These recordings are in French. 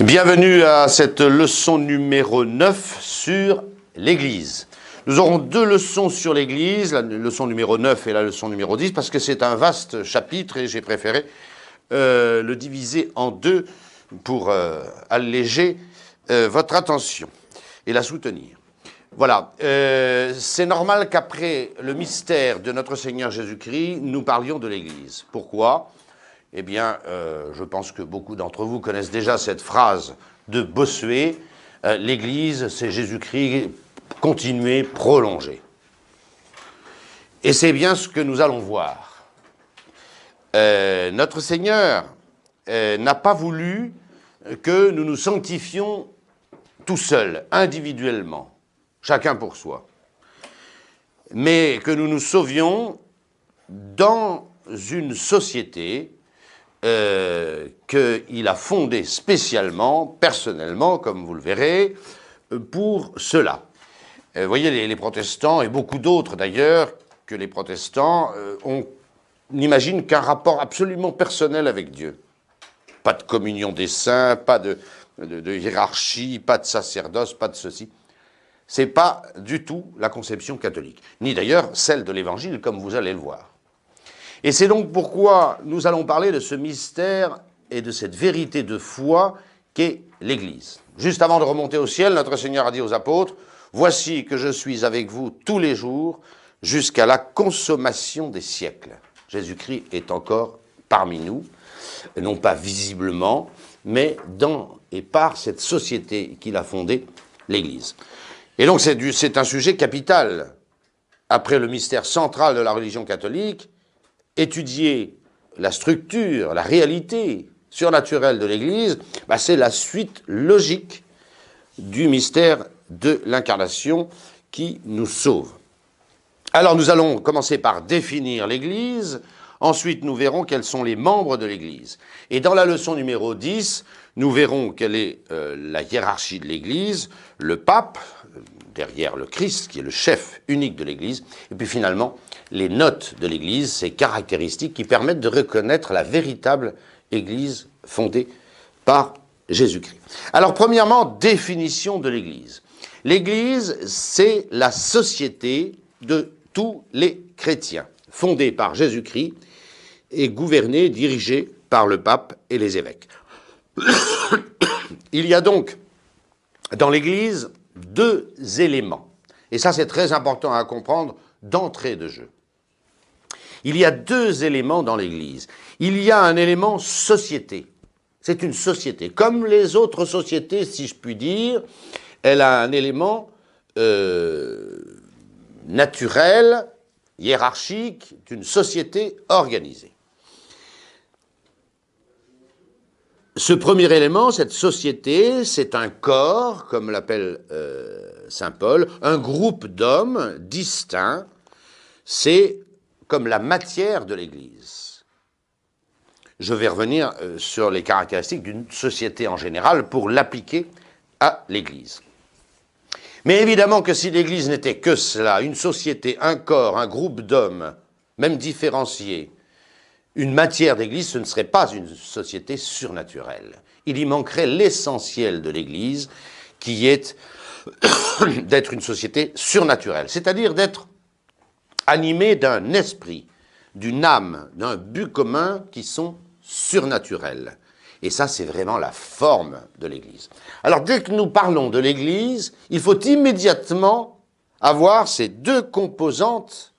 Bienvenue à cette leçon numéro 9 sur l'Église. Nous aurons deux leçons sur l'Église, la leçon numéro 9 et la leçon numéro 10, parce que c'est un vaste chapitre et j'ai préféré le diviser en deux pour alléger votre attention et la soutenir. Voilà, c'est normal qu'après le mystère de notre Seigneur Jésus-Christ, nous parlions de l'Église. Pourquoi ? Eh bien, je pense que beaucoup d'entre vous connaissent déjà cette phrase de Bossuet, l'Église, c'est Jésus-Christ continué, prolongé. Et c'est bien ce que nous allons voir. Notre Seigneur n'a pas voulu que nous nous sanctifions tout seuls, individuellement, chacun pour soi, mais que nous nous sauvions dans une société qu'il a fondée spécialement, personnellement, comme vous le verrez, pour cela. Vous voyez, les protestants, et beaucoup d'autres d'ailleurs que les protestants, n'imagine qu'un rapport absolument personnel avec Dieu. Pas de communion des saints, pas de hiérarchie, pas de sacerdoce, pas de ceci. C'est pas du tout la conception catholique, ni d'ailleurs celle de l'Évangile, comme vous allez le voir. Et c'est donc pourquoi nous allons parler de ce mystère et de cette vérité de foi qu'est l'Église. Juste avant de remonter au ciel, notre Seigneur a dit aux apôtres, « Voici que je suis avec vous tous les jours jusqu'à la consommation des siècles. » Jésus-Christ est encore parmi nous, non pas visiblement, mais dans et par cette société qu'il a fondée, l'Église. Et donc c'est un sujet capital. Après le mystère central de la religion catholique, étudier la structure, la réalité surnaturelle de l'Église, c'est la suite logique du mystère de l'incarnation qui nous sauve. Alors nous allons commencer par définir l'Église, ensuite nous verrons quels sont les membres de l'Église. Et dans la leçon numéro 10, nous verrons quelle est la hiérarchie de l'Église, le pape, derrière le Christ, qui est le chef unique de l'Église, et puis finalement, les notes de l'Église, ces caractéristiques qui permettent de reconnaître la véritable Église fondée par Jésus-Christ. Alors, premièrement, définition de l'Église. L'Église, c'est la société de tous les chrétiens, fondée par Jésus-Christ et gouvernée, dirigée par le pape et les évêques. Il y a donc, dans l'Église, deux éléments. Et ça, c'est très important à comprendre d'entrée de jeu. Il y a deux éléments dans l'Église. Il y a un élément société. C'est une société. Comme les autres sociétés, si je puis dire, elle a un élément naturel, hiérarchique, d'une société organisée. Ce premier élément, cette société, c'est un corps, comme l'appelle saint Paul, un groupe d'hommes distincts. C'est comme la matière de l'Église. Je vais revenir sur les caractéristiques d'une société en général pour l'appliquer à l'Église. Mais évidemment que si l'Église n'était que cela, une société, un corps, un groupe d'hommes, même différenciés, une matière d'Église, ce ne serait pas une société surnaturelle. Il y manquerait l'essentiel de l'Église, qui est d'être une société surnaturelle, c'est-à-dire d'être animée d'un esprit, d'une âme, d'un but commun qui sont surnaturels. Et ça, c'est vraiment la forme de l'Église. Alors, dès que nous parlons de l'Église, il faut immédiatement avoir ces deux composantes,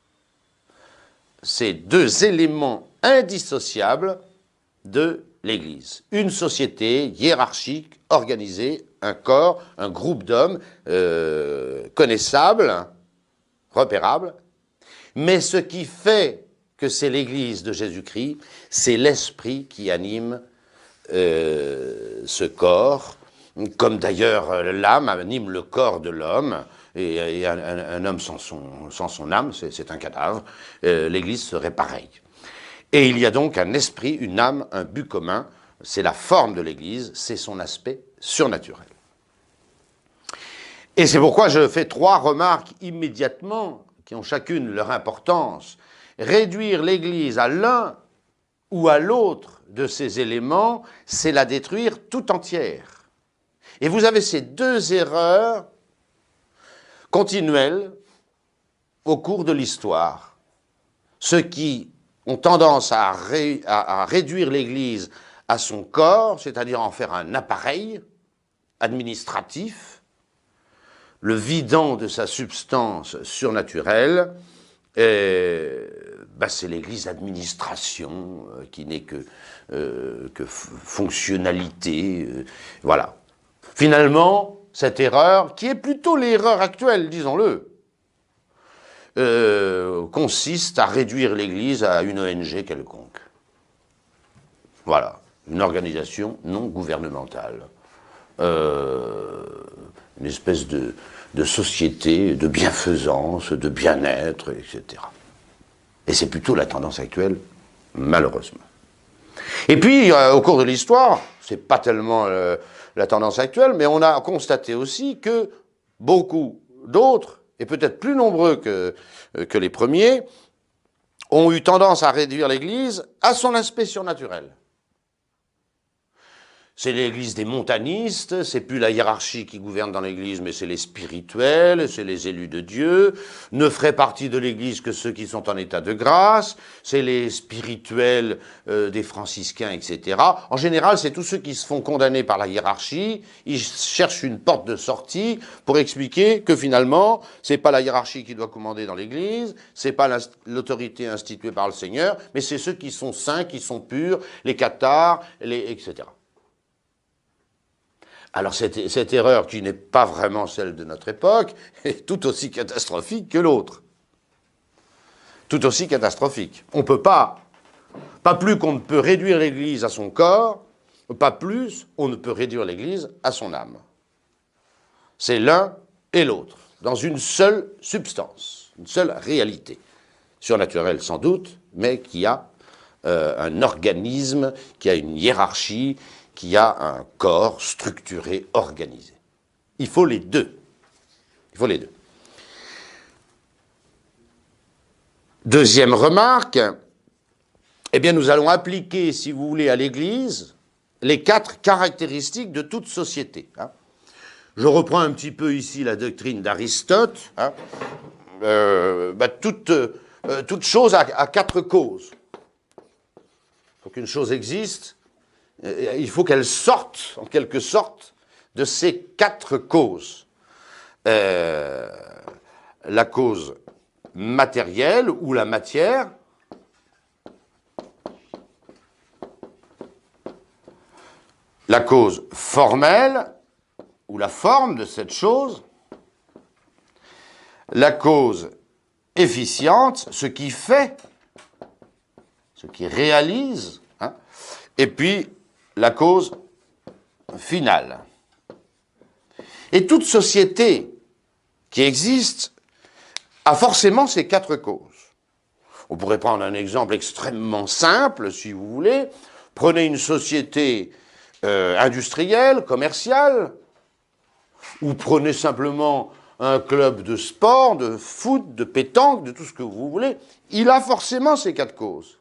ces deux éléments indissociables de l'Église. Une société hiérarchique, organisée, un corps, un groupe d'hommes connaissables, repérables. Mais ce qui fait que c'est l'Église de Jésus-Christ, c'est l'esprit qui anime ce corps, comme d'ailleurs l'âme anime le corps de l'homme, et un homme sans son âme, c'est un cadavre. L'Église serait pareille. Et il y a donc un esprit, une âme, un but commun, c'est la forme de l'Église, c'est son aspect surnaturel. Et c'est pourquoi je fais trois remarques immédiatement, qui ont chacune leur importance. Réduire l'Église à l'un ou à l'autre de ces éléments, c'est la détruire tout entière. Et vous avez ces deux erreurs continuelles au cours de l'histoire. Ceux qui ont tendance à réduire l'Église à son corps, c'est-à-dire en faire un appareil administratif, le vidant de sa substance surnaturelle, c'est l'Église d'administration qui n'est que fonctionnalité. Voilà. Finalement, cette erreur, qui est plutôt l'erreur actuelle, disons-le, consiste à réduire l'Église à une ONG quelconque. Voilà, une organisation non gouvernementale. Une espèce de société de bienfaisance, de bien-être, etc. Et c'est plutôt la tendance actuelle, malheureusement. Et puis, au cours de l'histoire, c'est pas tellement la tendance actuelle, mais on a constaté aussi que beaucoup d'autres, et peut-être plus nombreux que les premiers, ont eu tendance à réduire l'Église à son aspect surnaturel. C'est l'Église des montanistes, c'est plus la hiérarchie qui gouverne dans l'Église, mais c'est les spirituels, c'est les élus de Dieu. Ne feraient partie de l'Église que ceux qui sont en état de grâce, c'est les spirituels des franciscains, etc. En général, c'est tous ceux qui se font condamner par la hiérarchie. Ils cherchent une porte de sortie pour expliquer que finalement, c'est pas la hiérarchie qui doit commander dans l'Église, c'est pas l'autorité instituée par le Seigneur, mais c'est ceux qui sont saints, qui sont purs, les cathares, etc. Alors cette erreur, qui n'est pas vraiment celle de notre époque, est tout aussi catastrophique que l'autre. Tout aussi catastrophique. On ne peut pas plus qu'on ne peut réduire l'Église à son corps, pas plus on ne peut réduire l'Église à son âme. C'est l'un et l'autre, dans une seule substance, une seule réalité, surnaturelle sans doute, mais qui a un organisme, qui a une hiérarchie, qui a un corps structuré, organisé. Il faut les deux. Il faut les deux. Deuxième remarque, eh bien nous allons appliquer, si vous voulez, à l'Église les 4 caractéristiques de toute société. Je reprends un petit peu ici la doctrine d'Aristote. Toute chose a 4 causes. Pour qu'une chose existe, il faut qu'elle sorte, en quelque sorte, de ces 4 causes. La cause matérielle ou la matière, la cause formelle ou la forme de cette chose, la cause efficiente, ce qui fait, ce qui réalise, et puis la cause finale. Et toute société qui existe a forcément ces 4 causes. On pourrait prendre un exemple extrêmement simple, si vous voulez. Prenez une société industrielle, commerciale, ou prenez simplement un club de sport, de foot, de pétanque, de tout ce que vous voulez. Il a forcément ces 4 causes.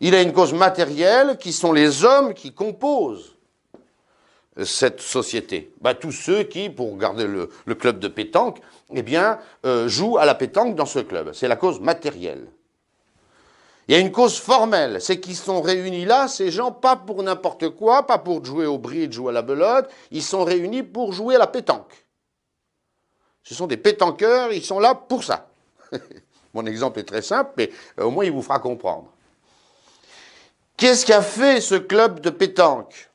Il a une cause matérielle qui sont les hommes qui composent cette société. Tous ceux qui, pour garder le club de pétanque, jouent à la pétanque dans ce club. C'est la cause matérielle. Il y a une cause formelle, c'est qu'ils sont réunis là, ces gens, pas pour n'importe quoi, pas pour jouer au bridge ou à la belote, ils sont réunis pour jouer à la pétanque. Ce sont des pétanqueurs, ils sont là pour ça. Mon exemple est très simple, mais au moins il vous fera comprendre. Qu'est-ce qu'a fait ce club de pétanque ?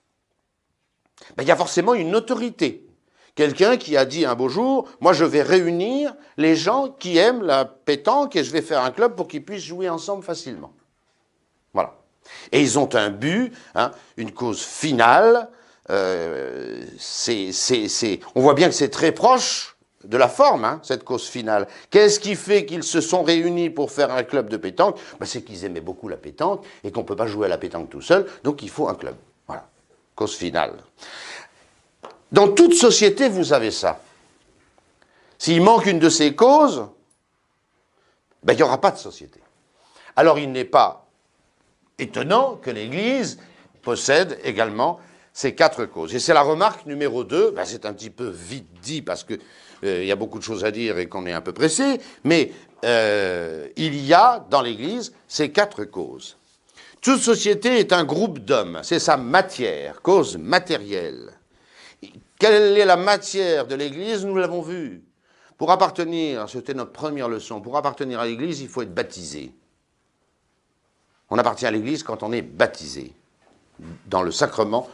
Il y a forcément une autorité. Quelqu'un qui a dit un beau jour, moi je vais réunir les gens qui aiment la pétanque et je vais faire un club pour qu'ils puissent jouer ensemble facilement. Voilà. Et ils ont un but, une cause finale. On voit bien que c'est très proche de la forme, cette cause finale. Qu'est-ce qui fait qu'ils se sont réunis pour faire un club de pétanque ? C'est qu'ils aimaient beaucoup la pétanque et qu'on ne peut pas jouer à la pétanque tout seul, donc il faut un club. Voilà, cause finale. Dans toute société, vous avez ça. S'il manque une de ces causes, il n'y aura pas de société. Alors il n'est pas étonnant que l'Église possède également ces 4 causes. Et c'est la remarque numéro 2, ben c'est un petit peu vite dit parce que il y a beaucoup de choses à dire et qu'on est un peu pressé, mais il y a dans l'Église ces 4 causes. Toute société est un groupe d'hommes, c'est sa matière, cause matérielle. Quelle est la matière de l'Église? Nous l'avons vu. Pour appartenir, c'était notre première leçon, pour appartenir à l'Église, il faut être baptisé. On appartient à l'Église quand on est baptisé, dans le sacrement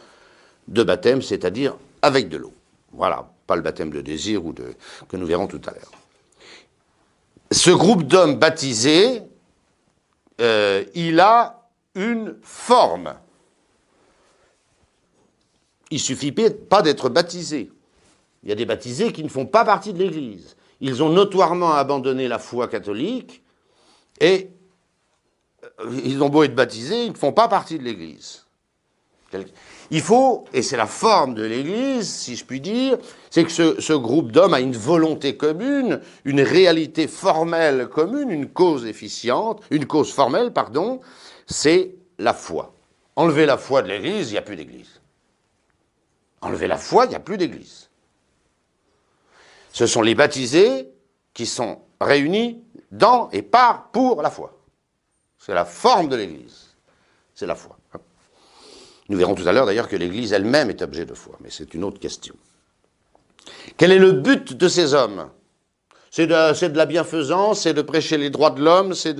de baptême, c'est-à-dire avec de l'eau. Voilà, pas le baptême de désir ou que nous verrons tout à l'heure. Ce groupe d'hommes baptisés, il a une forme. Il ne suffit pas d'être baptisé. Il y a des baptisés qui ne font pas partie de l'Église. Ils ont notoirement abandonné la foi catholique et ils ont beau être baptisés, ils ne font pas partie de l'Église. Il faut, et c'est la forme de l'Église, si je puis dire, c'est que ce groupe d'hommes a une volonté commune, une réalité formelle commune, une cause efficiente, une cause formelle, pardon, c'est la foi. Enlever la foi de l'Église, il n'y a plus d'Église. Enlever la foi, il n'y a plus d'Église. Ce sont les baptisés qui sont réunis dans et par, pour la foi. C'est la forme de l'Église. C'est la foi. Nous verrons tout à l'heure d'ailleurs que l'Église elle-même est objet de foi, mais c'est une autre question. Quel est le but de ces hommes? C'est de la bienfaisance, c'est de prêcher les droits de l'homme, c'est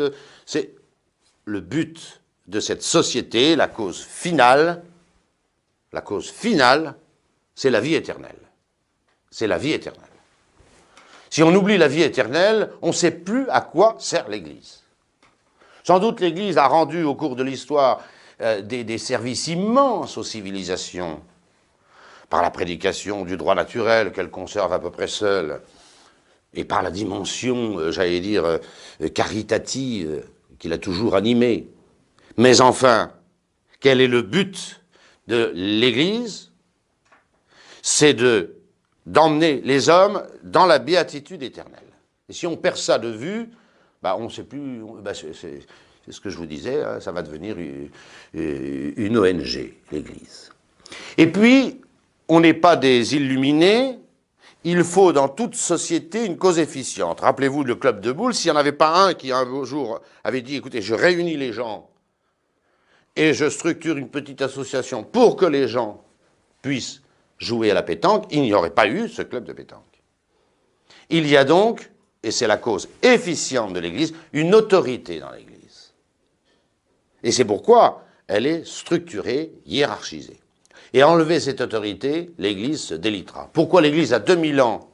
le but de cette société, la cause finale, c'est la vie éternelle. C'est la vie éternelle. Si on oublie la vie éternelle, on ne sait plus à quoi sert l'Église. Sans doute l'Église a rendu au cours de l'histoire des services immenses aux civilisations, par la prédication du droit naturel qu'elle conserve à peu près seule, et par la dimension, j'allais dire, caritative qu'il a toujours animée. Mais enfin, quel est le but de l'Église? C'est d'emmener les hommes dans la béatitude éternelle. Et si on perd ça de vue, on ne sait plus... c'est ce que je vous disais, hein, ça va devenir une ONG, l'Église. Et puis, on n'est pas des illuminés, il faut dans toute société une cause efficiente. Rappelez-vous le club de boules, s'il n'y en avait pas un qui un beau jour avait dit, écoutez, je réunis les gens et je structure une petite association pour que les gens puissent jouer à la pétanque, il n'y aurait pas eu ce club de pétanque. Il y a donc, et c'est la cause efficiente de l'Église, une autorité dans l'Église. Et c'est pourquoi elle est structurée, hiérarchisée. Et enlever cette autorité, l'Église se délitera. Pourquoi l'Église a 2000 ans?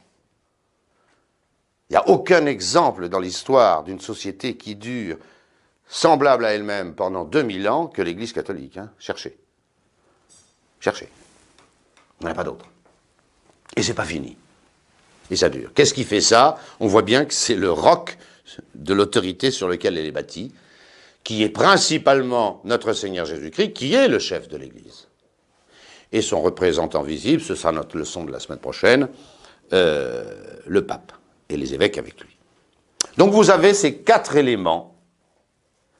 Il n'y a aucun exemple dans l'histoire d'une société qui dure semblable à elle-même pendant 2000 ans que l'Église catholique. Hein. Cherchez. Cherchez. Il n'y en a pas d'autre. Et c'est pas fini. Et ça dure. Qu'est-ce qui fait ça? On voit bien que c'est le roc de l'autorité sur lequel elle est bâtie, qui est principalement notre Seigneur Jésus-Christ, qui est le chef de l'Église. Et son représentant visible, ce sera notre leçon de la semaine prochaine, le pape et les évêques avec lui. Donc vous avez ces 4 éléments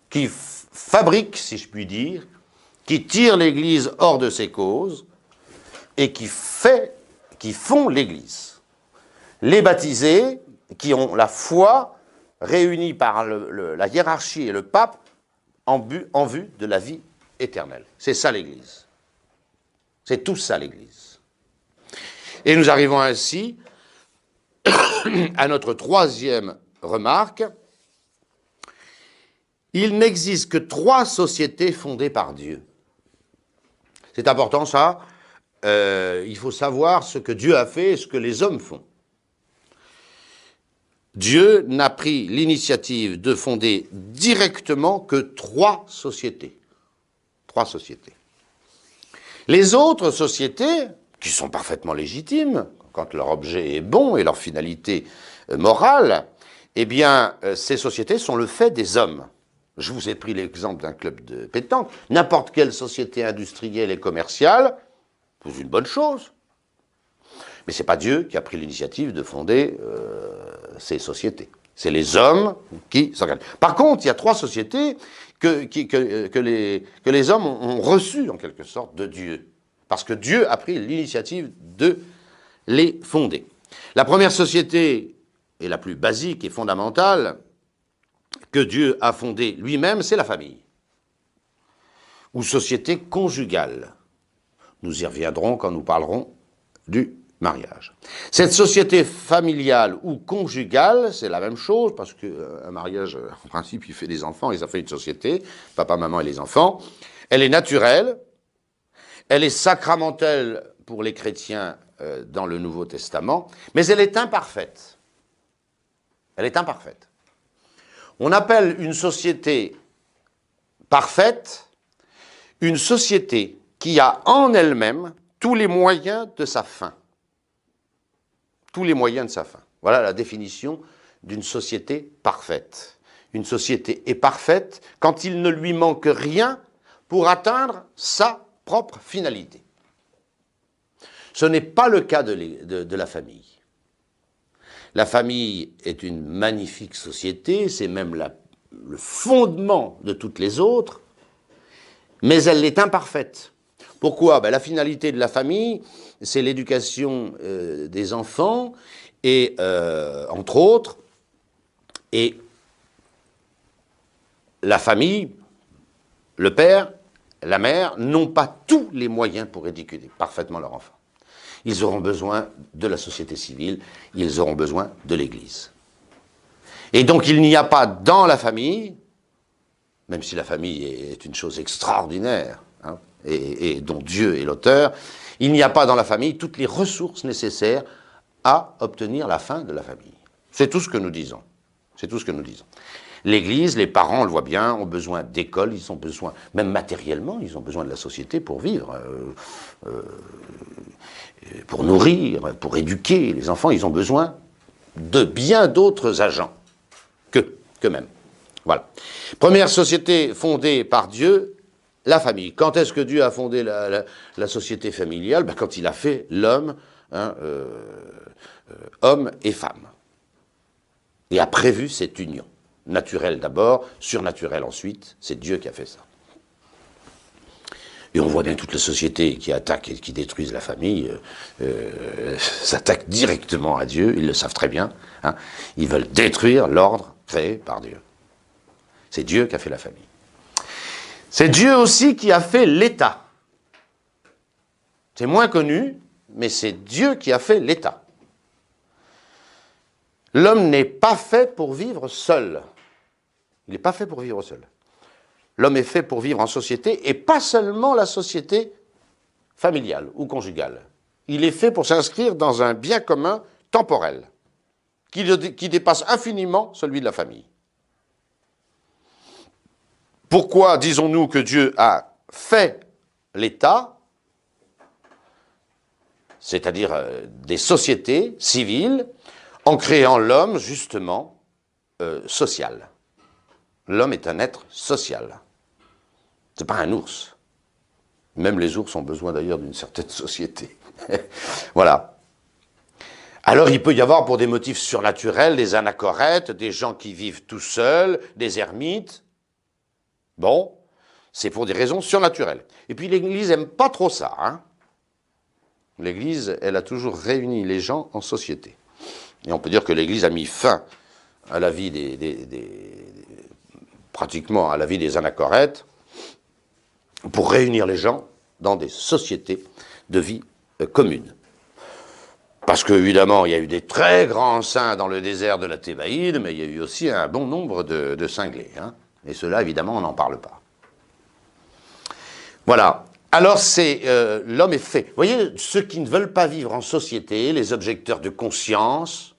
qui fabriquent, si je puis dire, qui tirent l'Église hors de ses causes et qui font l'Église. Les baptisés, qui ont la foi réunie par la hiérarchie et le pape en vue de la vie éternelle. C'est ça l'Église. C'est tout ça l'Église. Et nous arrivons ainsi à notre 3e remarque. Il n'existe que 3 sociétés fondées par Dieu. C'est important ça. Il faut savoir ce que Dieu a fait et ce que les hommes font. Dieu n'a pris l'initiative de fonder directement que 3 sociétés. 3 sociétés. Les autres sociétés, qui sont parfaitement légitimes, quand leur objet est bon et leur finalité morale, eh bien, ces sociétés sont le fait des hommes. Je vous ai pris l'exemple d'un club de pétanque. N'importe quelle société industrielle et commerciale, c'est une bonne chose. Mais ce n'est pas Dieu qui a pris l'initiative de fonder ces sociétés. C'est les hommes qui s'organisent. Par contre, il y a 3 sociétés que les hommes ont reçues, en quelque sorte, de Dieu. parce que Dieu a pris l'initiative de les fonder. La première société, et la plus basique et fondamentale, que Dieu a fondée lui-même, c'est la famille, ou société conjugale. Nous y reviendrons quand nous parlerons du mariage. Cette société familiale ou conjugale, c'est la même chose, parce qu'un mariage, en principe, il fait des enfants et ça fait une société, papa, maman et les enfants. Elle est naturelle, elle est sacramentelle pour les chrétiens dans le Nouveau Testament, mais elle est imparfaite. Elle est imparfaite. On appelle une société parfaite une société qui a en elle-même tous les moyens de sa fin. Tous les moyens de sa fin. Voilà la définition d'une société parfaite. Une société est parfaite quand il ne lui manque rien pour atteindre sa propre finalité. Ce n'est pas le cas de la famille. La famille est une magnifique société, c'est même le fondement de toutes les autres, mais elle est imparfaite. Pourquoi? La finalité de la famille, c'est l'éducation des enfants, et entre autres, et la famille, le père, la mère, n'ont pas tous les moyens pour éduquer parfaitement leur enfant. Ils auront besoin de la société civile, ils auront besoin de l'Église. Et donc il n'y a pas dans la famille, même si la famille est une chose extraordinaire, hein, et dont Dieu est l'auteur, il n'y a pas dans la famille toutes les ressources nécessaires à obtenir la fin de la famille. C'est tout ce que nous disons. C'est tout ce que nous disons. L'Église, les parents, on le voit bien, ont besoin d'écoles, ils ont besoin, même matériellement, ils ont besoin de la société pour vivre, pour nourrir, pour éduquer les enfants. Ils ont besoin de bien d'autres agents qu'eux-mêmes. Voilà. Première société fondée par Dieu, la famille. Quand est-ce que Dieu a fondé la société familiale? Quand il a fait l'homme, hein, homme et femme. Et a prévu cette union. Naturelle d'abord, surnaturelle ensuite, c'est Dieu qui a fait ça. Et on voit bien toutes les sociétés qui attaquent et qui détruisent la famille s'attaquent directement à Dieu, ils le savent très bien. Hein. Ils veulent détruire l'ordre créé par Dieu. C'est Dieu qui a fait la famille. C'est Dieu aussi qui a fait l'État. C'est moins connu, mais c'est Dieu qui a fait l'État. L'homme n'est pas fait pour vivre seul. Il n'est pas fait pour vivre seul. L'homme est fait pour vivre en société, et pas seulement la société familiale ou conjugale. Il est fait pour s'inscrire dans un bien commun temporel, qui dépasse infiniment celui de la famille. Pourquoi disons-nous que Dieu a fait l'État, c'est-à-dire des sociétés civiles, en créant l'homme, justement, social. L'homme est un être social. C'est pas un ours. Même les ours ont besoin d'ailleurs d'une certaine société. Voilà. Alors il peut y avoir pour des motifs surnaturels des anachorètes, des gens qui vivent tout seuls, des ermites. Bon, c'est pour des raisons surnaturelles. Et puis l'Église n'aime pas trop ça. Hein. L'Église, elle a toujours réuni les gens en société. Et on peut dire que l'Église a mis fin à la vie pratiquement à la vie des anachorètes, pour réunir les gens dans des sociétés de vie commune. Parce qu'évidemment, il y a eu des très grands saints dans le désert de la Thébaïde, mais il y a eu aussi un bon nombre de cinglés. Hein. Et cela, évidemment, on n'en parle pas. Voilà. Alors, l'homme est fait. Vous voyez, ceux qui ne veulent pas vivre en société, les objecteurs de conscience,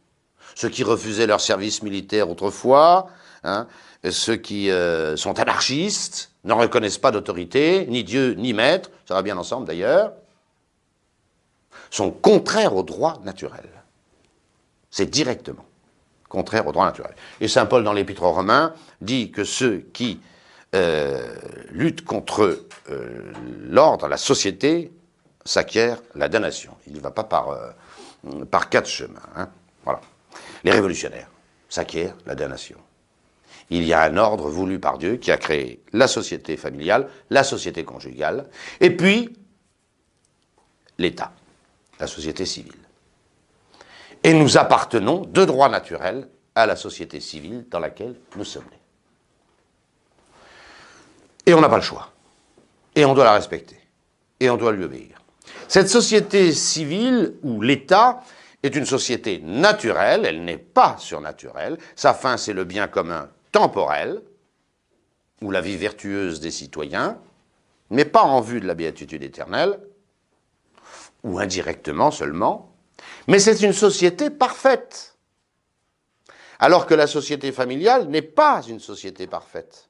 ceux qui refusaient leur service militaire autrefois, hein, ceux qui sont anarchistes, ne reconnaissent pas d'autorité, ni Dieu, ni maître, ça va bien ensemble d'ailleurs, sont contraires au droit naturel. C'est directement contraire au droit naturel. Et saint Paul, dans l'Épître aux Romains, dit que ceux qui luttent contre l'ordre, la société, s'acquièrent la damnation. Il ne va pas par quatre chemins. Hein. Voilà. Les révolutionnaires s'acquièrent la damnation. Il y a un ordre voulu par Dieu qui a créé la société familiale, la société conjugale, et puis l'État, la société civile. Et nous appartenons de droit naturel à la société civile dans laquelle nous sommes nés. Et on n'a pas le choix. Et on doit la respecter. Et on doit lui obéir. Cette société civile, ou l'État, est une société naturelle, elle n'est pas surnaturelle. Sa fin, c'est le bien commun temporel, ou la vie vertueuse des citoyens, mais pas en vue de la béatitude éternelle, ou indirectement seulement. Mais c'est une société parfaite. Alors que la société familiale n'est pas une société parfaite.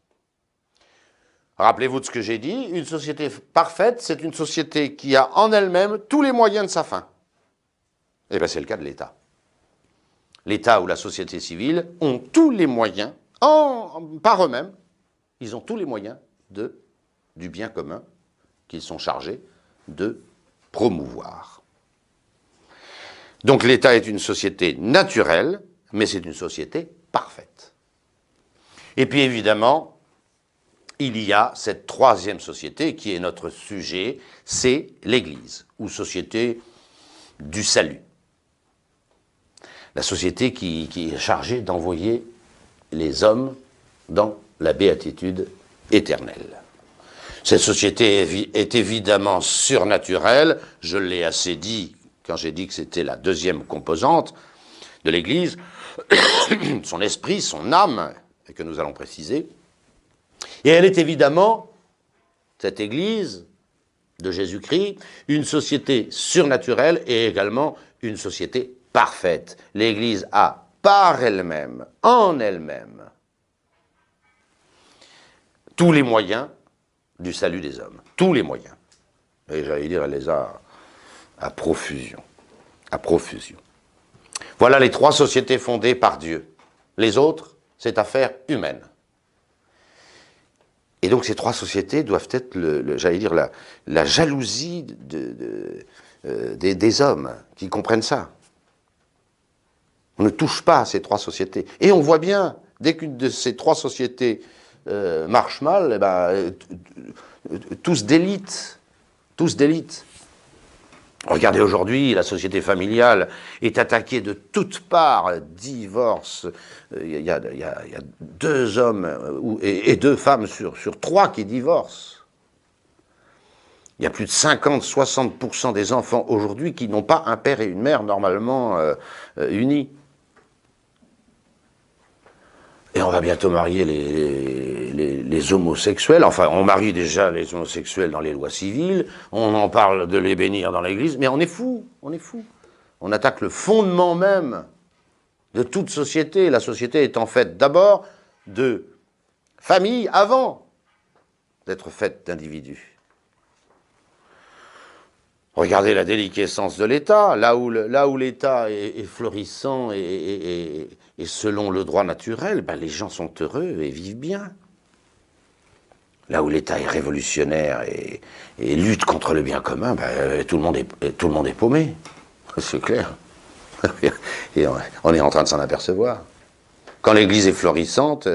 Rappelez-vous de ce que j'ai dit, une société parfaite, c'est une société qui a en elle-même tous les moyens de sa fin. Eh bien, c'est le cas de l'État. L'État ou la société civile ont tous les moyens, par eux-mêmes, ils ont tous les moyens du bien commun qu'ils sont chargés de promouvoir. Donc l'État est une société naturelle, mais c'est une société parfaite. Et puis évidemment, il y a cette troisième société qui est notre sujet, c'est l'Église, ou société du salut. La société qui est chargée d'envoyer les hommes dans la béatitude éternelle. Cette société est évidemment surnaturelle, je l'ai assez dit quand j'ai dit que c'était la deuxième composante de l'Église, son esprit, son âme, et que nous allons préciser. Et elle est évidemment, cette Église de Jésus-Christ, une société surnaturelle et également une société parfaite. L'Église a par elle-même, en elle-même, tous les moyens du salut des hommes. Tous les moyens. Et j'allais dire, elle les a à profusion. À profusion. Voilà les trois sociétés fondées par Dieu. Les autres, c'est affaire humaine. Et donc ces trois sociétés doivent être, j'allais dire, la jalousie des hommes qui comprennent ça. On ne touche pas à ces trois sociétés. Et on voit bien, dès qu'une de ces trois sociétés marche mal, eh ben, tous délitent. Tous délitent. Regardez aujourd'hui, la société familiale est attaquée de toutes parts, divorce. Il y a 2 hommes et 2 femmes sur 3 qui divorcent. Il y a plus de 50-60% des enfants aujourd'hui qui n'ont pas un père et une mère normalement unis. Et on va bientôt marier les homosexuels. Enfin, on marie déjà les homosexuels dans les lois civiles. On en parle de les bénir dans l'Église. Mais on est fou, on est fou. On attaque le fondement même de toute société. La société est en fait d'abord de famille avant d'être faite d'individus. Regardez la déliquescence de l'État. Là où l'État est florissant et selon le droit naturel, ben les gens sont heureux et vivent bien. Là où l'État est révolutionnaire et lutte contre le bien commun, ben, tout le monde est paumé. C'est clair. Et on est en train de s'en apercevoir. Quand l'Église est florissante,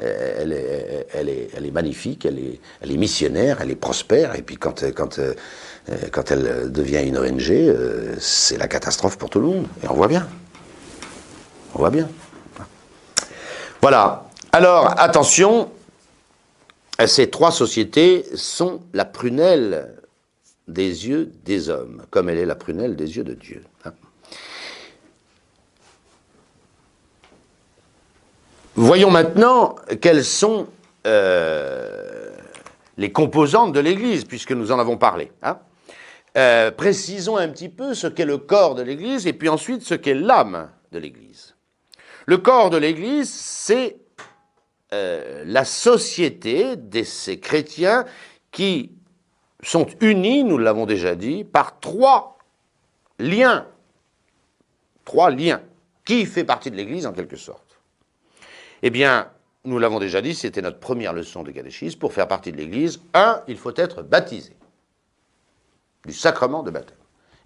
elle est magnifique, elle est missionnaire, elle est prospère, et puis quand elle devient une ONG, c'est la catastrophe pour tout le monde. Et on voit bien. On voit bien. Voilà. Alors, attention, ces trois sociétés sont la prunelle des yeux des hommes, comme elle est la prunelle des yeux de Dieu. Voyons maintenant quelles sont les composantes de l'Église, puisque nous en avons parlé. Précisons un petit peu ce qu'est le corps de l'Église et puis ensuite ce qu'est l'âme de l'Église. Le corps de l'Église, c'est la société de ces chrétiens qui sont unis, nous l'avons déjà dit, par 3 liens. 3 liens. Qui fait partie de l'Église en quelque sorte? Eh bien, nous l'avons déjà dit, c'était notre première leçon de catéchisme. Pour faire partie de l'Église, 1, il faut être baptisé. Du sacrement de baptême.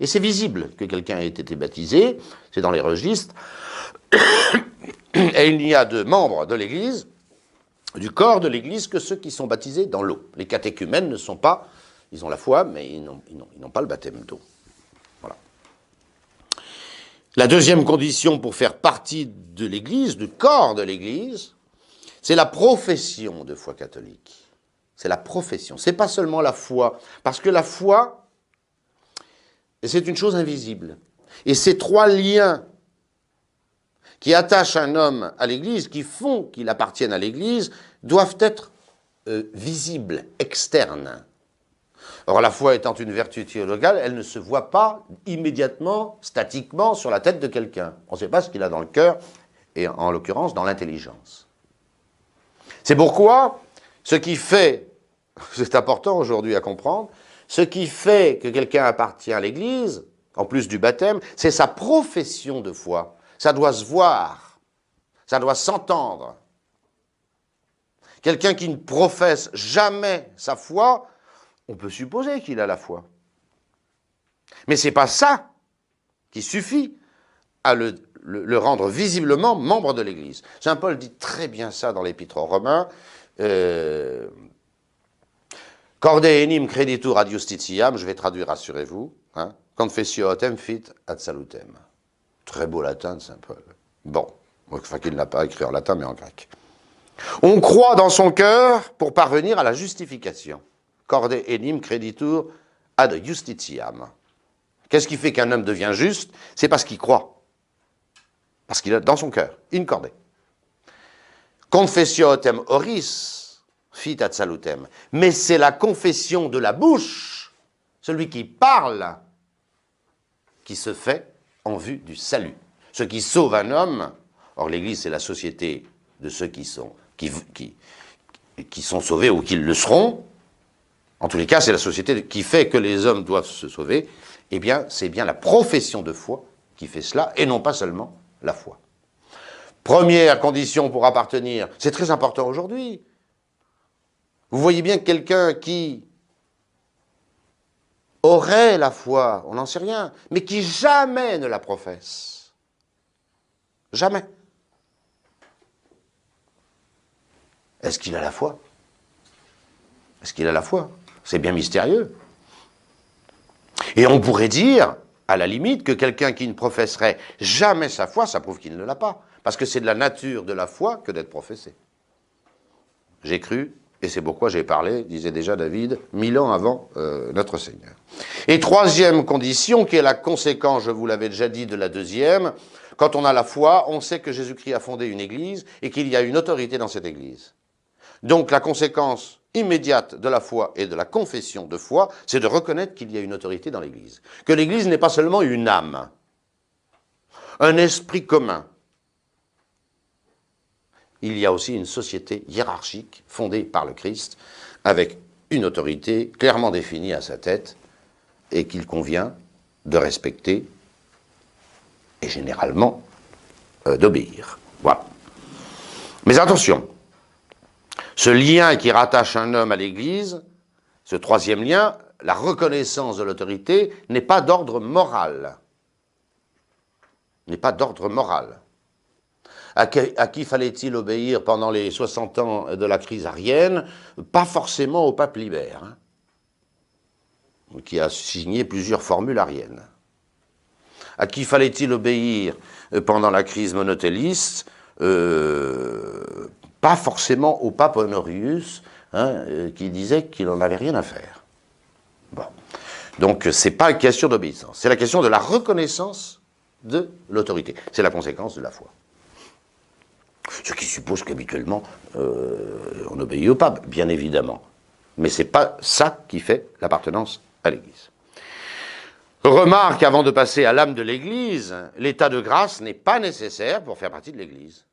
Et c'est visible que quelqu'un ait été baptisé, c'est dans les registres. Et il n'y a de membres de l'Église, du corps de l'Église, que ceux qui sont baptisés dans l'eau. Les catéchumènes ne sont pas, ils ont la foi, mais ils n'ont pas le baptême d'eau. Voilà. La deuxième condition pour faire partie de l'Église, du corps de l'Église, c'est la profession de foi catholique. C'est la profession. C'est pas seulement la foi. Parce que la foi, c'est une chose invisible. Et ces trois liens qui attachent un homme à l'Église, qui font qu'il appartienne à l'Église, doivent être visibles, externes. Or, la foi étant une vertu théologale, elle ne se voit pas immédiatement, statiquement, sur la tête de quelqu'un. On ne sait pas ce qu'il a dans le cœur, et en l'occurrence dans l'intelligence. C'est pourquoi, ce qui fait, c'est important aujourd'hui à comprendre, ce qui fait que quelqu'un appartient à l'Église, en plus du baptême, c'est sa profession de foi. Ça doit se voir, ça doit s'entendre. Quelqu'un qui ne professe jamais sa foi, on peut supposer qu'il a la foi. Mais ce n'est pas ça qui suffit à le rendre visiblement membre de l'Église. Saint Paul dit très bien ça dans l'Épître aux Romains. Corde enim creditur ad justitiam, je vais traduire, rassurez-vous. Hein, confessio autem fit ad salutem. Très beau latin de Saint Paul. Bon, enfin qu'il ne l'a pas écrit en latin, mais en grec. On croit dans son cœur pour parvenir à la justification. Corde enim creditur ad justitiam. Qu'est-ce qui fait qu'un homme devient juste? C'est parce qu'il croit. Parce qu'il a dans son cœur, in corde. Confessio autem oris fit ad salutem. Mais c'est la confession de la bouche, celui qui parle, qui se fait en vue du salut. Ce qui sauve un homme, or l'Église c'est la société de ceux qui sont sauvés ou qui le seront, en tous les cas c'est la société qui fait que les hommes doivent se sauver, eh bien c'est bien la profession de foi qui fait cela, et non pas seulement la foi. Première condition pour appartenir, c'est très important aujourd'hui. Vous voyez bien que quelqu'un qui aurait la foi, on n'en sait rien, mais qui jamais ne la professe. Jamais. Est-ce qu'il a la foi? Est-ce qu'il a la foi? C'est bien mystérieux. Et on pourrait dire, à la limite, que quelqu'un qui ne professerait jamais sa foi, ça prouve qu'il ne l'a pas. Parce que c'est de la nature de la foi que d'être professé. J'ai cru, et c'est pourquoi j'ai parlé, disait déjà David, 1000 ans avant notre Seigneur. Et troisième condition, qui est la conséquence, je vous l'avais déjà dit, de la deuxième, quand on a la foi, on sait que Jésus-Christ a fondé une église et qu'il y a une autorité dans cette église. Donc la conséquence immédiate de la foi et de la confession de foi, c'est de reconnaître qu'il y a une autorité dans l'église. Que l'église n'est pas seulement une âme, un esprit commun. Il y a aussi une société hiérarchique fondée par le Christ, avec une autorité clairement définie à sa tête et qu'il convient de respecter et généralement d'obéir. Voilà. Mais attention, ce lien qui rattache un homme à l'Église, ce troisième lien, la reconnaissance de l'autorité, n'est pas d'ordre moral. N'est pas d'ordre moral. À qui fallait-il obéir pendant les 60 ans de la crise arienne? Pas forcément au pape Libère, hein, qui a signé plusieurs formules ariennes. À qui fallait-il obéir pendant la crise monothéiste? Pas forcément au pape Honorius, hein, qui disait qu'il n'en avait rien à faire. Bon. Donc, ce n'est pas une question d'obéissance, c'est la question de la reconnaissance de l'autorité. C'est la conséquence de la foi. Ce qui suppose qu'habituellement, on obéit au pape, bien évidemment. Mais ce n'est pas ça qui fait l'appartenance à l'Église. Remarque, avant de passer à l'âme de l'Église, l'état de grâce n'est pas nécessaire pour faire partie de l'Église.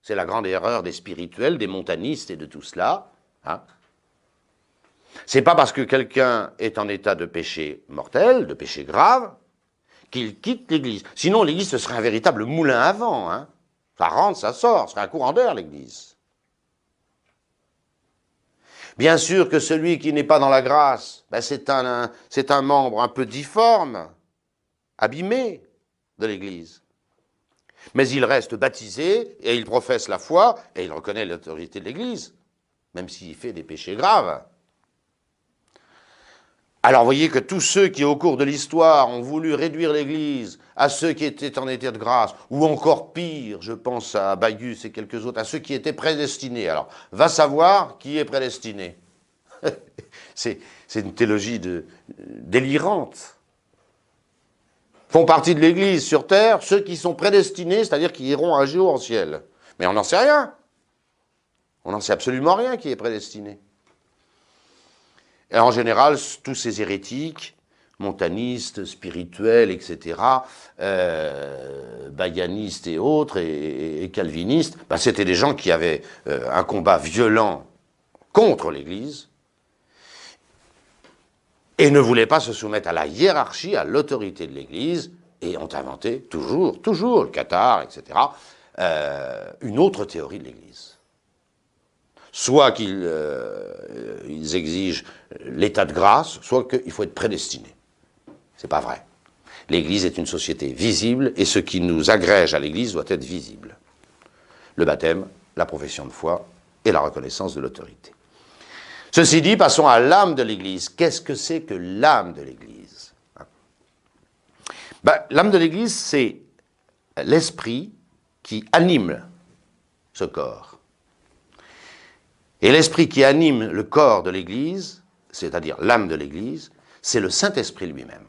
C'est la grande erreur des spirituels, des montanistes et de tout cela. Hein. C'est pas parce que quelqu'un est en état de péché mortel, de péché grave, qu'il quitte l'Église. Sinon, l'Église, ce serait un véritable moulin à vent. Hein. Ça rentre, ça sort, ce serait un courant d'air, l'Église. Bien sûr que celui qui n'est pas dans la grâce, ben c'est un membre un peu difforme, abîmé de l'Église. Mais il reste baptisé, et il professe la foi, et il reconnaît l'autorité de l'Église, même s'il fait des péchés graves. Alors, vous voyez que tous ceux qui, au cours de l'histoire, ont voulu réduire l'Église à ceux qui étaient en état de grâce, ou encore pire, je pense à Baius et quelques autres, à ceux qui étaient prédestinés. Alors, va savoir qui est prédestiné. C'est une théologie délirante. Font partie de l'Église sur terre ceux qui sont prédestinés, c'est-à-dire qui iront un jour en ciel. Mais on n'en sait rien. On n'en sait absolument rien qui est prédestiné. Et en général, tous ces hérétiques, montanistes, spirituels, etc., bayanistes et autres, et calvinistes, ben c'était des gens qui avaient un combat violent contre l'Église et ne voulaient pas se soumettre à la hiérarchie, à l'autorité de l'Église, et ont inventé toujours, le Cathare, etc., une autre théorie de l'Église. Soit qu'ils exigent l'état de grâce, soit qu'il faut être prédestiné. C'est pas vrai. L'Église est une société visible, et ce qui nous agrège à l'Église doit être visible. Le baptême, la profession de foi et la reconnaissance de l'autorité. Ceci dit, passons à l'âme de l'Église. Qu'est-ce que c'est que l'âme de l'Église? L'âme de l'Église, c'est l'esprit qui anime ce corps. Et l'esprit qui anime le corps de l'Église, c'est-à-dire l'âme de l'Église, c'est le Saint-Esprit lui-même.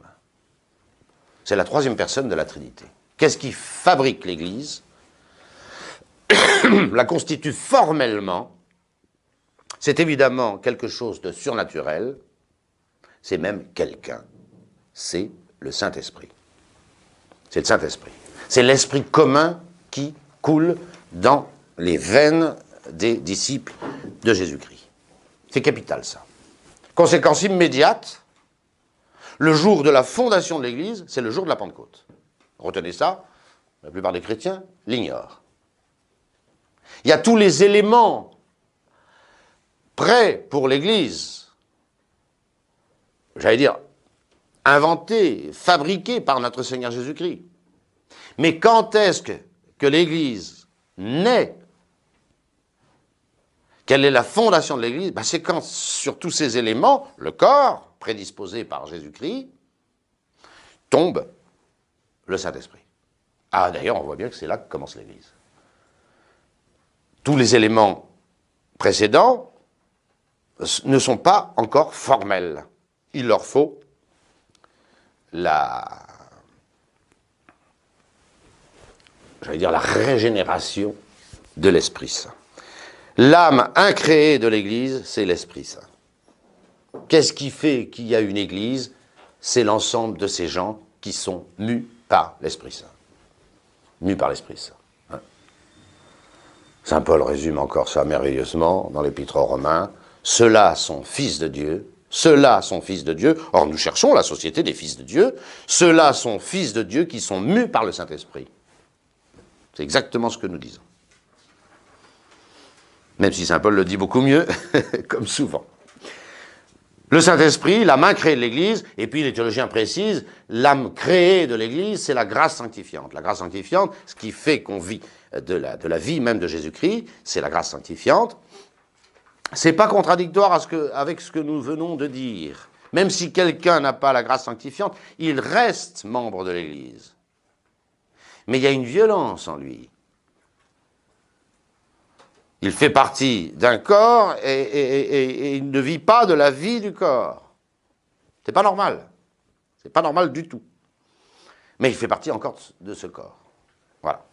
C'est la troisième personne de la Trinité. Qu'est-ce qui fabrique l'Église? La constitue formellement. C'est évidemment quelque chose de surnaturel. C'est même quelqu'un. C'est le Saint-Esprit. C'est le Saint-Esprit. C'est l'esprit commun qui coule dans les veines des disciples de Jésus-Christ. C'est capital, ça. Conséquence immédiate, le jour de la fondation de l'Église, c'est le jour de la Pentecôte. Retenez ça, la plupart des chrétiens l'ignorent. Il y a tous les éléments prêts pour l'Église, j'allais dire, inventés, fabriqués par notre Seigneur Jésus-Christ. Mais quand est-ce que l'Église naît? Quelle est la fondation de l'Église? C'est quand, sur tous ces éléments, le corps, prédisposé par Jésus-Christ, tombe le Saint-Esprit. Ah, d'ailleurs, on voit bien que c'est là que commence l'Église. Tous les éléments précédents ne sont pas encore formels. Il leur faut la régénération de l'Esprit Saint. L'âme incréée de l'Église, c'est l'Esprit Saint. Qu'est-ce qui fait qu'il y a une Église? C'est l'ensemble de ces gens qui sont mus par l'Esprit Saint. Mus par l'Esprit Saint. Saint Paul résume encore ça merveilleusement dans l'Épître aux Romains. Ceux-là sont fils de Dieu. Ceux-là sont fils de Dieu. Or, nous cherchons la société des fils de Dieu. Ceux-là sont fils de Dieu qui sont mus par le Saint-Esprit. C'est exactement ce que nous disons. Même si Saint Paul le dit beaucoup mieux, comme souvent. Le Saint-Esprit, la main créée de l'Église, et puis les théologiens précisent, l'âme créée de l'Église, c'est la grâce sanctifiante. La grâce sanctifiante, ce qui fait qu'on vit de la vie même de Jésus-Christ, c'est la grâce sanctifiante. C'est pas contradictoire avec ce que nous venons de dire. Même si quelqu'un n'a pas la grâce sanctifiante, il reste membre de l'Église. Mais il y a une violence en lui. Il fait partie d'un corps et il ne vit pas de la vie du corps. C'est pas normal. C'est pas normal du tout. Mais il fait partie encore de ce corps. Voilà.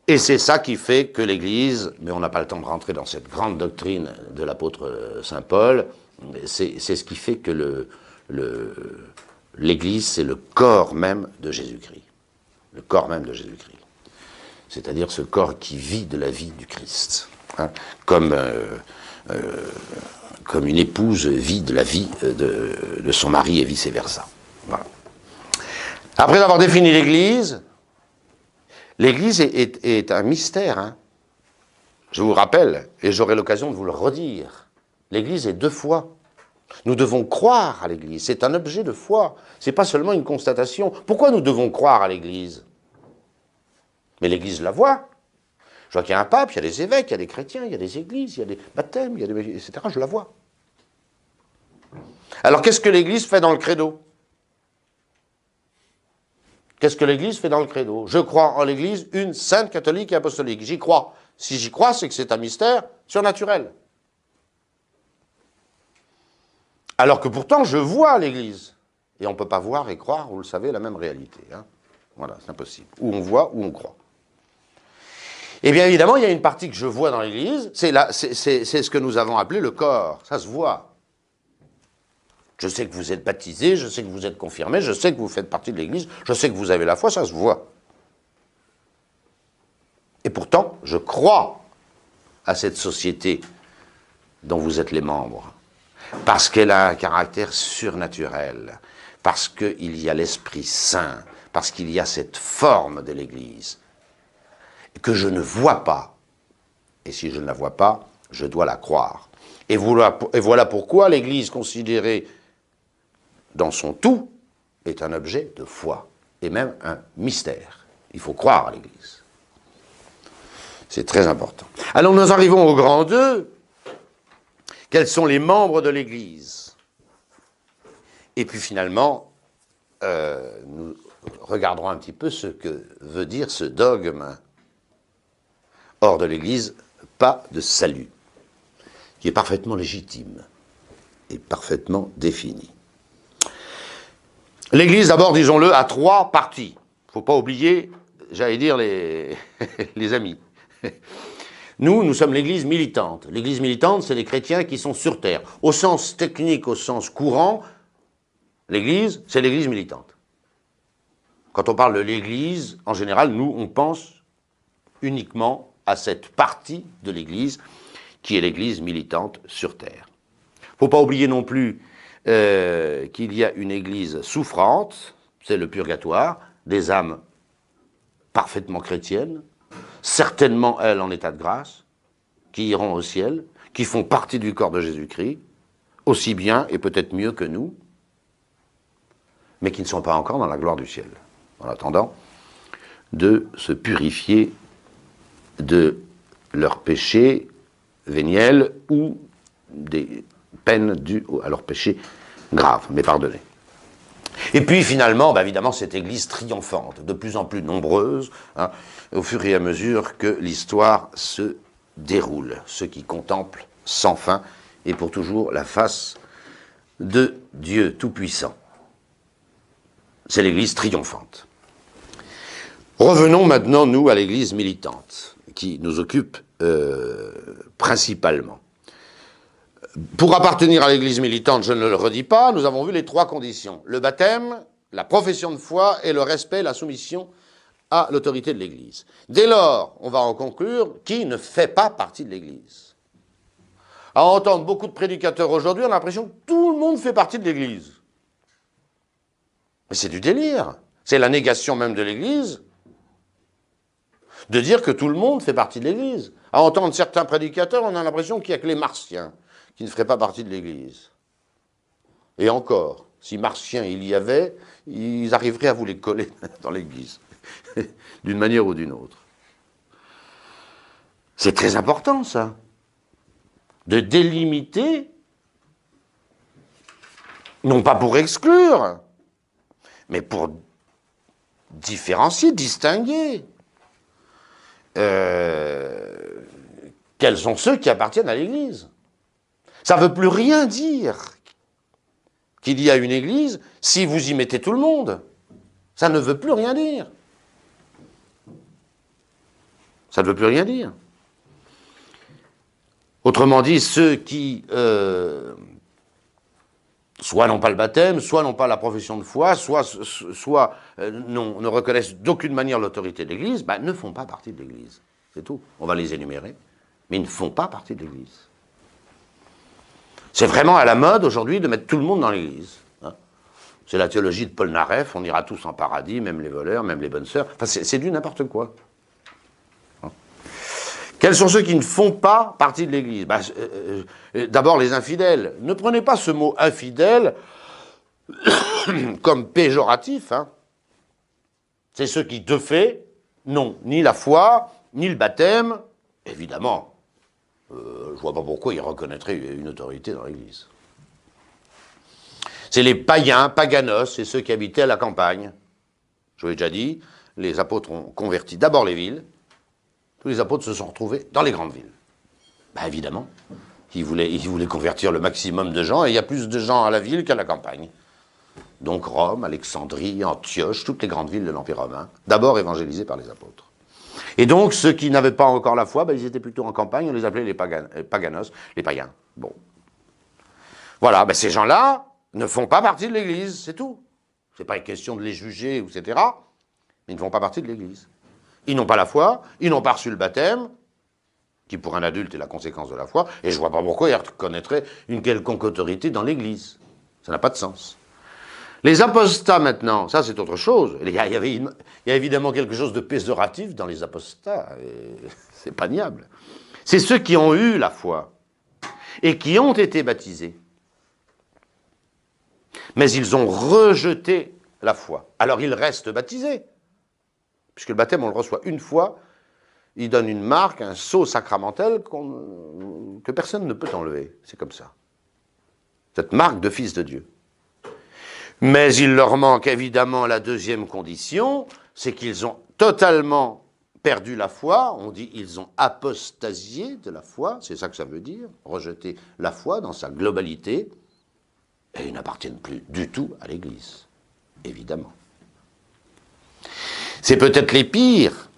Et c'est ça qui fait que l'Église, mais on n'a pas le temps de rentrer dans cette grande doctrine de l'apôtre Saint Paul, c'est ce qui fait que l'Église, c'est le corps même de Jésus-Christ. Le corps même de Jésus-Christ. C'est-à-dire ce corps qui vit de la vie du Christ. Hein, comme une épouse vit de la vie de son mari et vice-versa. Voilà. Après avoir défini l'Église est un mystère. Hein. Je vous rappelle, et j'aurai l'occasion de vous le redire, l'Église est deux fois. Nous devons croire à l'Église. C'est un objet de foi. Ce n'est pas seulement une constatation. Pourquoi nous devons croire à l'Église? Mais l'Église la voit. Je vois qu'il y a un pape, il y a des évêques, il y a des chrétiens, il y a des églises, il y a des baptêmes, etc. Je la vois. Alors qu'est-ce que l'Église fait dans le credo? Qu'est-ce que l'Église fait dans le credo? Je crois en l'Église, une sainte, catholique et apostolique. J'y crois. Si j'y crois, c'est que c'est un mystère surnaturel. Alors que pourtant, je vois l'Église. Et on ne peut pas voir et croire, vous le savez, la même réalité. Hein. Voilà, c'est impossible. Ou on voit, ou on croit. Et bien évidemment, il y a une partie que je vois dans l'Église, c'est ce que nous avons appelé le corps. Ça se voit. Je sais que vous êtes baptisé, je sais que vous êtes confirmé, je sais que vous faites partie de l'Église, je sais que vous avez la foi, ça se voit. Et pourtant, je crois à cette société dont vous êtes les membres, parce qu'elle a un caractère surnaturel, parce qu'il y a l'Esprit Saint, parce qu'il y a cette forme de l'Église, que je ne vois pas. Et si je ne la vois pas, je dois la croire. Et voilà pourquoi l'Église considérée dans son tout, est un objet de foi, et même un mystère. Il faut croire à l'Église. C'est très important. Alors nous arrivons au grand 2. Quels sont les membres de l'Église? Et puis finalement, nous regarderons un petit peu ce que veut dire ce dogme. Hors de l'Église, pas de salut, qui est parfaitement légitime et parfaitement défini. L'Église, d'abord, disons-le, a 3 parties. Il ne faut pas oublier, j'allais dire, les amis. Nous sommes l'Église militante. L'Église militante, c'est les chrétiens qui sont sur terre. Au sens technique, au sens courant, l'Église, c'est l'Église militante. Quand on parle de l'Église, en général, nous, on pense uniquement à cette partie de l'Église qui est l'Église militante sur terre. Il ne faut pas oublier non plus qu'il y a une Église souffrante, c'est le purgatoire, des âmes parfaitement chrétiennes, certainement elles en état de grâce, qui iront au ciel, qui font partie du corps de Jésus-Christ, aussi bien et peut-être mieux que nous, mais qui ne sont pas encore dans la gloire du ciel, en attendant de se purifier de leurs péchés véniels ou des peines dues à leurs péchés graves, mais pardonnés. Et puis finalement, évidemment, cette Église triomphante, de plus en plus nombreuse, hein, au fur et à mesure que l'histoire se déroule, ceux qui contemplent sans fin et pour toujours la face de Dieu Tout-Puissant. C'est l'Église triomphante. Revenons maintenant, nous, à l'Église militante, qui nous occupe principalement. Pour appartenir à l'Église militante, je ne le redis pas, nous avons vu les 3 conditions. Le baptême, la profession de foi et le respect, la soumission à l'autorité de l'Église. Dès lors, on va en conclure, qui ne fait pas partie de l'Église. À entendre beaucoup de prédicateurs aujourd'hui, on a l'impression que tout le monde fait partie de l'Église. Mais c'est du délire. C'est la négation même de l'Église de dire que tout le monde fait partie de l'Église. À entendre certains prédicateurs, on a l'impression qu'il n'y a que les martiens qui ne feraient pas partie de l'Église. Et encore, si martiens il y avait, ils arriveraient à vous les coller dans l'Église, d'une manière ou d'une autre. C'est très important, ça, de délimiter, non pas pour exclure, mais pour différencier, distinguer. Quels sont ceux qui appartiennent à l'Église? Ça ne veut plus rien dire qu'il y a une Église si vous y mettez tout le monde. Ça ne veut plus rien dire. Ça ne veut plus rien dire. Autrement dit, ceux qui soit n'ont pas le baptême, soit n'ont pas la profession de foi, soit ne reconnaissent d'aucune manière l'autorité de l'Église, ne font pas partie de l'Église. C'est tout. On va les énumérer. Mais ils ne font pas partie de l'Église. C'est vraiment à la mode aujourd'hui de mettre tout le monde dans l'Église. Hein. C'est la théologie de Paul Naref, on ira tous en paradis, même les voleurs, même les bonnes sœurs. Enfin, c'est du n'importe quoi. Hein. Quels sont ceux qui ne font pas partie de l'Église? D'abord les infidèles. Ne prenez pas ce mot infidèle comme péjoratif. Hein. C'est ceux qui, de fait, n'ont ni la foi, ni le baptême, évidemment. Je ne vois pas pourquoi ils reconnaîtraient une autorité dans l'Église. C'est les païens, paganos, c'est ceux qui habitaient à la campagne. Je vous l'ai déjà dit, les apôtres ont converti d'abord les villes. Tous les apôtres se sont retrouvés dans les grandes villes. Ben évidemment, ils voulaient convertir le maximum de gens, et il y a plus de gens à la ville qu'à la campagne. Donc Rome, Alexandrie, Antioche, toutes les grandes villes de l'Empire romain, d'abord évangélisées par les apôtres. Et donc, ceux qui n'avaient pas encore la foi, ben, ils étaient plutôt en campagne, on les appelait les paganos, les païens. Bon. Voilà, ben, ces gens-là ne font pas partie de l'Église, c'est tout. C'est pas une question de les juger, etc. Mais ils ne font pas partie de l'Église. Ils n'ont pas la foi, ils n'ont pas reçu le baptême, qui pour un adulte est la conséquence de la foi, et je ne vois pas pourquoi ils reconnaîtraient une quelconque autorité dans l'Église. Ça n'a pas de sens. Les apostats, maintenant, ça c'est autre chose. Il y a évidemment quelque chose de péjoratif dans les apostats. C'est pas niable. C'est ceux qui ont eu la foi et qui ont été baptisés. Mais ils ont rejeté la foi. Alors ils restent baptisés. Puisque le baptême, on le reçoit une fois, il donne une marque, un sceau sacramentel que personne ne peut enlever. C'est comme ça. Cette marque de fils de Dieu. Mais il leur manque évidemment la deuxième condition, c'est qu'ils ont totalement perdu la foi. On dit ils ont apostasié de la foi, c'est ça que ça veut dire, rejeter la foi dans sa globalité, et ils n'appartiennent plus du tout à l'Église, évidemment. C'est peut-être les pires,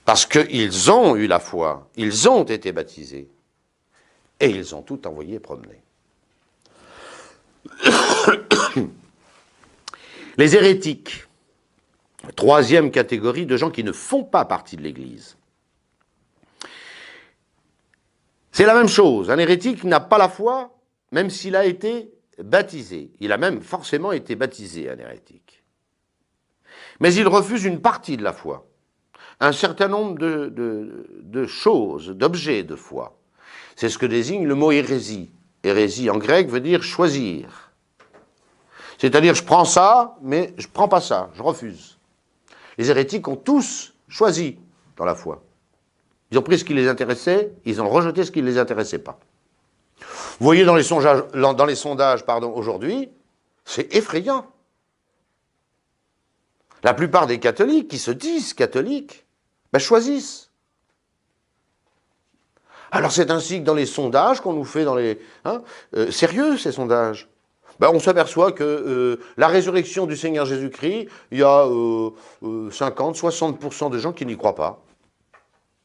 parce qu'ils ont eu la foi, ils ont été baptisés, et ils ont tout envoyé promener. Les hérétiques, troisième catégorie de gens qui ne font pas partie de l'Église. C'est la même chose. Un hérétique n'a pas la foi, même s'il a été baptisé. Il a même forcément été baptisé, un hérétique. Mais il refuse une partie de la foi. Un certain nombre de choses, d'objets de foi. C'est ce que désigne le mot hérésie. Hérésie en grec veut dire choisir. C'est-à-dire, je prends ça, mais je ne prends pas ça, je refuse. Les hérétiques ont tous choisi dans la foi. Ils ont pris ce qui les intéressait, ils ont rejeté ce qui ne les intéressait pas. Vous voyez dans les sondages aujourd'hui, c'est effrayant. La plupart des catholiques qui se disent catholiques, ben, choisissent. Alors c'est ainsi que dans les sondages qu'on nous fait dans les... sérieux ces sondages. Ben, on s'aperçoit que la résurrection du Seigneur Jésus-Christ, il y a 50-60% de gens qui n'y croient pas.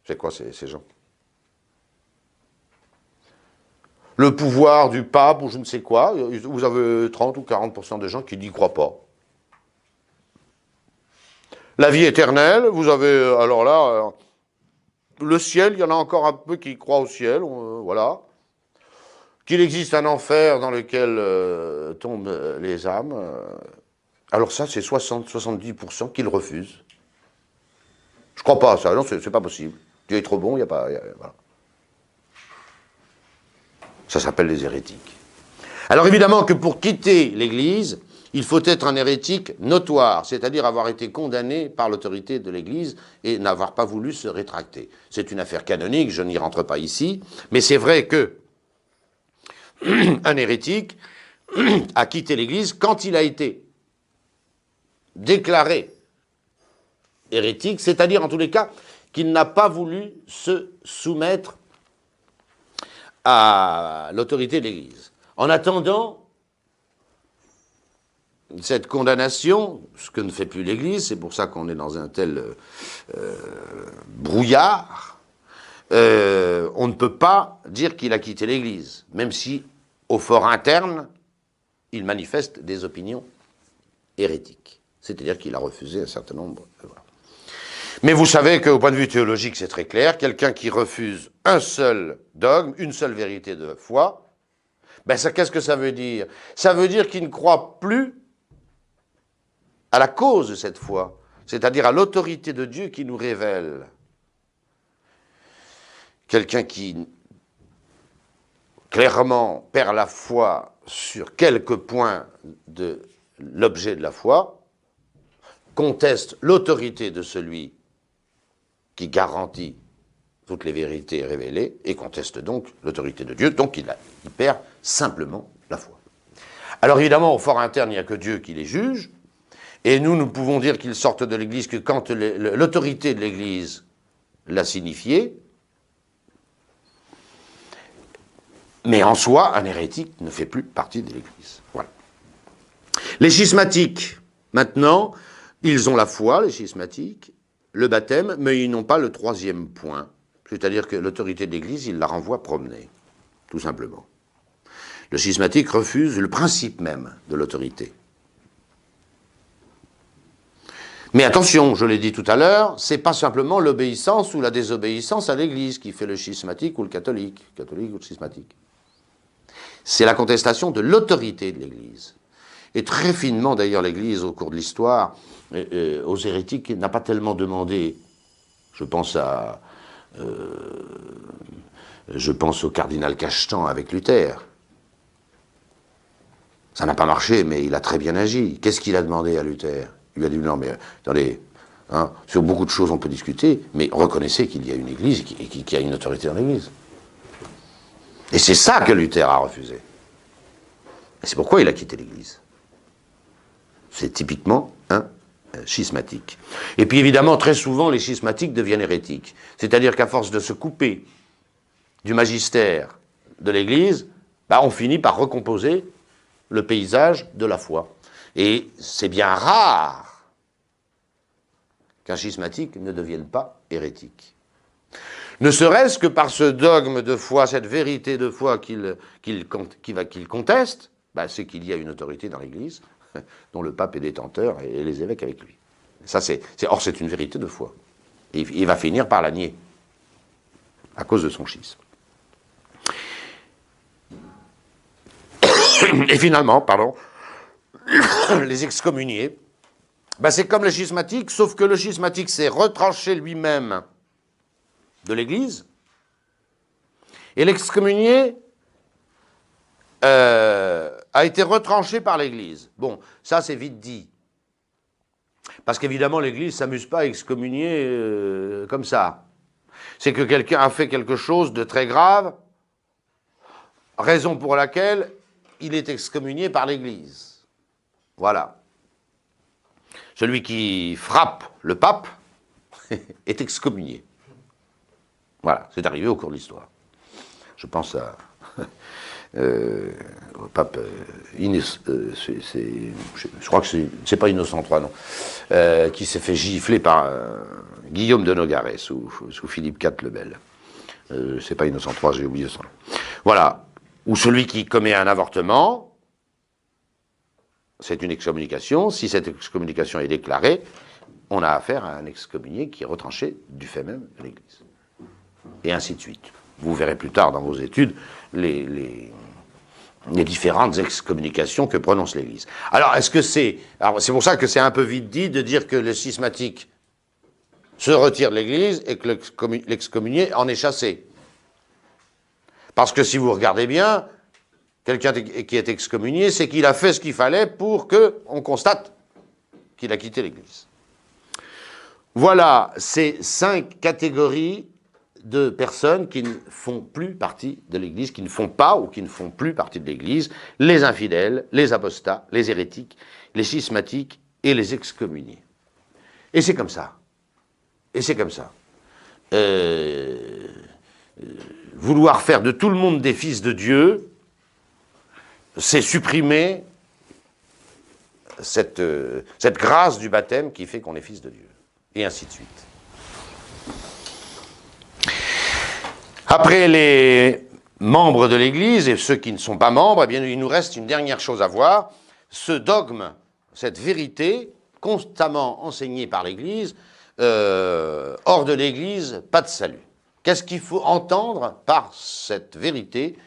C'est quoi ces gens? Le pouvoir du pape ou je ne sais quoi, vous avez 30 ou 40% de gens qui n'y croient pas. La vie éternelle, vous avez, alors là, le ciel, il y en a encore un peu qui croient au ciel, voilà. Qu'il existe un enfer dans lequel tombent les âmes. Alors ça, c'est 60-70% qui le refusent. Je crois pas à ça, non, c'est pas possible. Dieu est trop bon, il n'y a pas... voilà. Ça s'appelle les hérétiques. Alors évidemment que pour quitter l'Église, il faut être un hérétique notoire, c'est-à-dire avoir été condamné par l'autorité de l'Église et n'avoir pas voulu se rétracter. C'est une affaire canonique, je n'y rentre pas ici, mais c'est vrai que un hérétique a quitté l'Église quand il a été déclaré hérétique, c'est-à-dire en tous les cas qu'il n'a pas voulu se soumettre à l'autorité de l'Église. En attendant cette condamnation, ce que ne fait plus l'Église, c'est pour ça qu'on est dans un tel brouillard, on ne peut pas dire qu'il a quitté l'Église, même si, au fort interne, il manifeste des opinions hérétiques. C'est-à-dire qu'il a refusé un certain nombre... Voilà. Mais vous savez qu'au point de vue théologique, c'est très clair, quelqu'un qui refuse un seul dogme, une seule vérité de foi, ben qu'est-ce que ça veut dire? Ça veut dire qu'il ne croit plus à la cause de cette foi, c'est-à-dire à l'autorité de Dieu qui nous révèle. Quelqu'un qui clairement perd la foi sur quelques points de l'objet de la foi, conteste l'autorité de celui qui garantit toutes les vérités révélées et conteste donc l'autorité de Dieu, donc il perd simplement la foi. Alors évidemment, au fort interne, il n'y a que Dieu qui les juge, et nous ne pouvons dire qu'ils sortent de l'Église que quand l'autorité de l'Église l'a signifié. Mais en soi, un hérétique ne fait plus partie de l'Église. Voilà. Les schismatiques, maintenant, ils ont la foi, les schismatiques, le baptême, mais ils n'ont pas le troisième point. C'est-à-dire que l'autorité de l'Église, ils la renvoient promener, tout simplement. Le schismatique refuse le principe même de l'autorité. Mais attention, je l'ai dit tout à l'heure, c'est pas simplement l'obéissance ou la désobéissance à l'Église qui fait le schismatique ou le catholique ou le schismatique. C'est la contestation de l'autorité de l'Église. Et très finement, d'ailleurs, l'Église, au cours de l'histoire, aux hérétiques, n'a pas tellement demandé. Je pense au cardinal Cachetan avec Luther. Ça n'a pas marché, mais il a très bien agi. Qu'est-ce qu'il a demandé à Luther? Il lui a dit, non, mais attendez, hein, sur beaucoup de choses on peut discuter, mais reconnaissez qu'il y a une Église et qu'il y a une autorité dans l'Église. Et c'est ça que Luther a refusé. Et c'est pourquoi il a quitté l'Église. C'est typiquement un schismatique. Et puis évidemment, très souvent, les schismatiques deviennent hérétiques. C'est-à-dire qu'à force de se couper du magistère de l'Église, on finit par recomposer le paysage de la foi. Et c'est bien rare qu'un schismatique ne devienne pas hérétique. Ne serait-ce que par ce dogme de foi, cette vérité de foi qu'il conteste, c'est qu'il y a une autorité dans l'Église dont le pape est détenteur et les évêques avec lui. Ça, or, c'est une vérité de foi. Et il va finir par la nier à cause de son schisme. Et finalement, les excommuniés, c'est comme le schismatique, sauf que le schismatique s'est retranché lui-même de l'Église, et l'excommunié a été retranché par l'Église. Bon, ça c'est vite dit. Parce qu'évidemment, l'Église ne s'amuse pas à excommunier comme ça. C'est que quelqu'un a fait quelque chose de très grave, raison pour laquelle il est excommunié par l'Église. Voilà. Celui qui frappe le pape est excommunié. Voilà, c'est arrivé au cours de l'histoire. Je pense au pape je crois que c'est pas Innocent III, non, qui s'est fait gifler par Guillaume de Nogaret sous Philippe IV le Bel. C'est pas Innocent III, j'ai oublié son nom. Voilà. Ou celui qui commet un avortement, c'est une excommunication. Si cette excommunication est déclarée, on a affaire à un excommunié qui est retranché du fait même de l'Église. Et ainsi de suite. Vous verrez plus tard dans vos études les différentes excommunications que prononce l'Église. Alors, c'est pour ça que c'est un peu vite dit de dire que le schismatique se retire de l'Église et que l'excommunié en est chassé. Parce que si vous regardez bien, quelqu'un qui est excommunié, c'est qu'il a fait ce qu'il fallait pour qu'on constate qu'il a quitté l'Église. Voilà ces 5 catégories de personnes qui ne font plus partie de l'Église, qui ne font pas ou qui ne font plus partie de l'Église: les infidèles, les apostats, les hérétiques, les schismatiques et les excommuniés. Et c'est comme ça. Et c'est comme ça. Vouloir faire de tout le monde des fils de Dieu, c'est supprimer cette grâce du baptême qui fait qu'on est fils de Dieu. Et ainsi de suite. Après les membres de l'Église et ceux qui ne sont pas membres, eh bien, il nous reste une dernière chose à voir. Ce dogme, cette vérité, constamment enseignée par l'Église, hors de l'Église, pas de salut. Qu'est-ce qu'il faut entendre par cette vérité,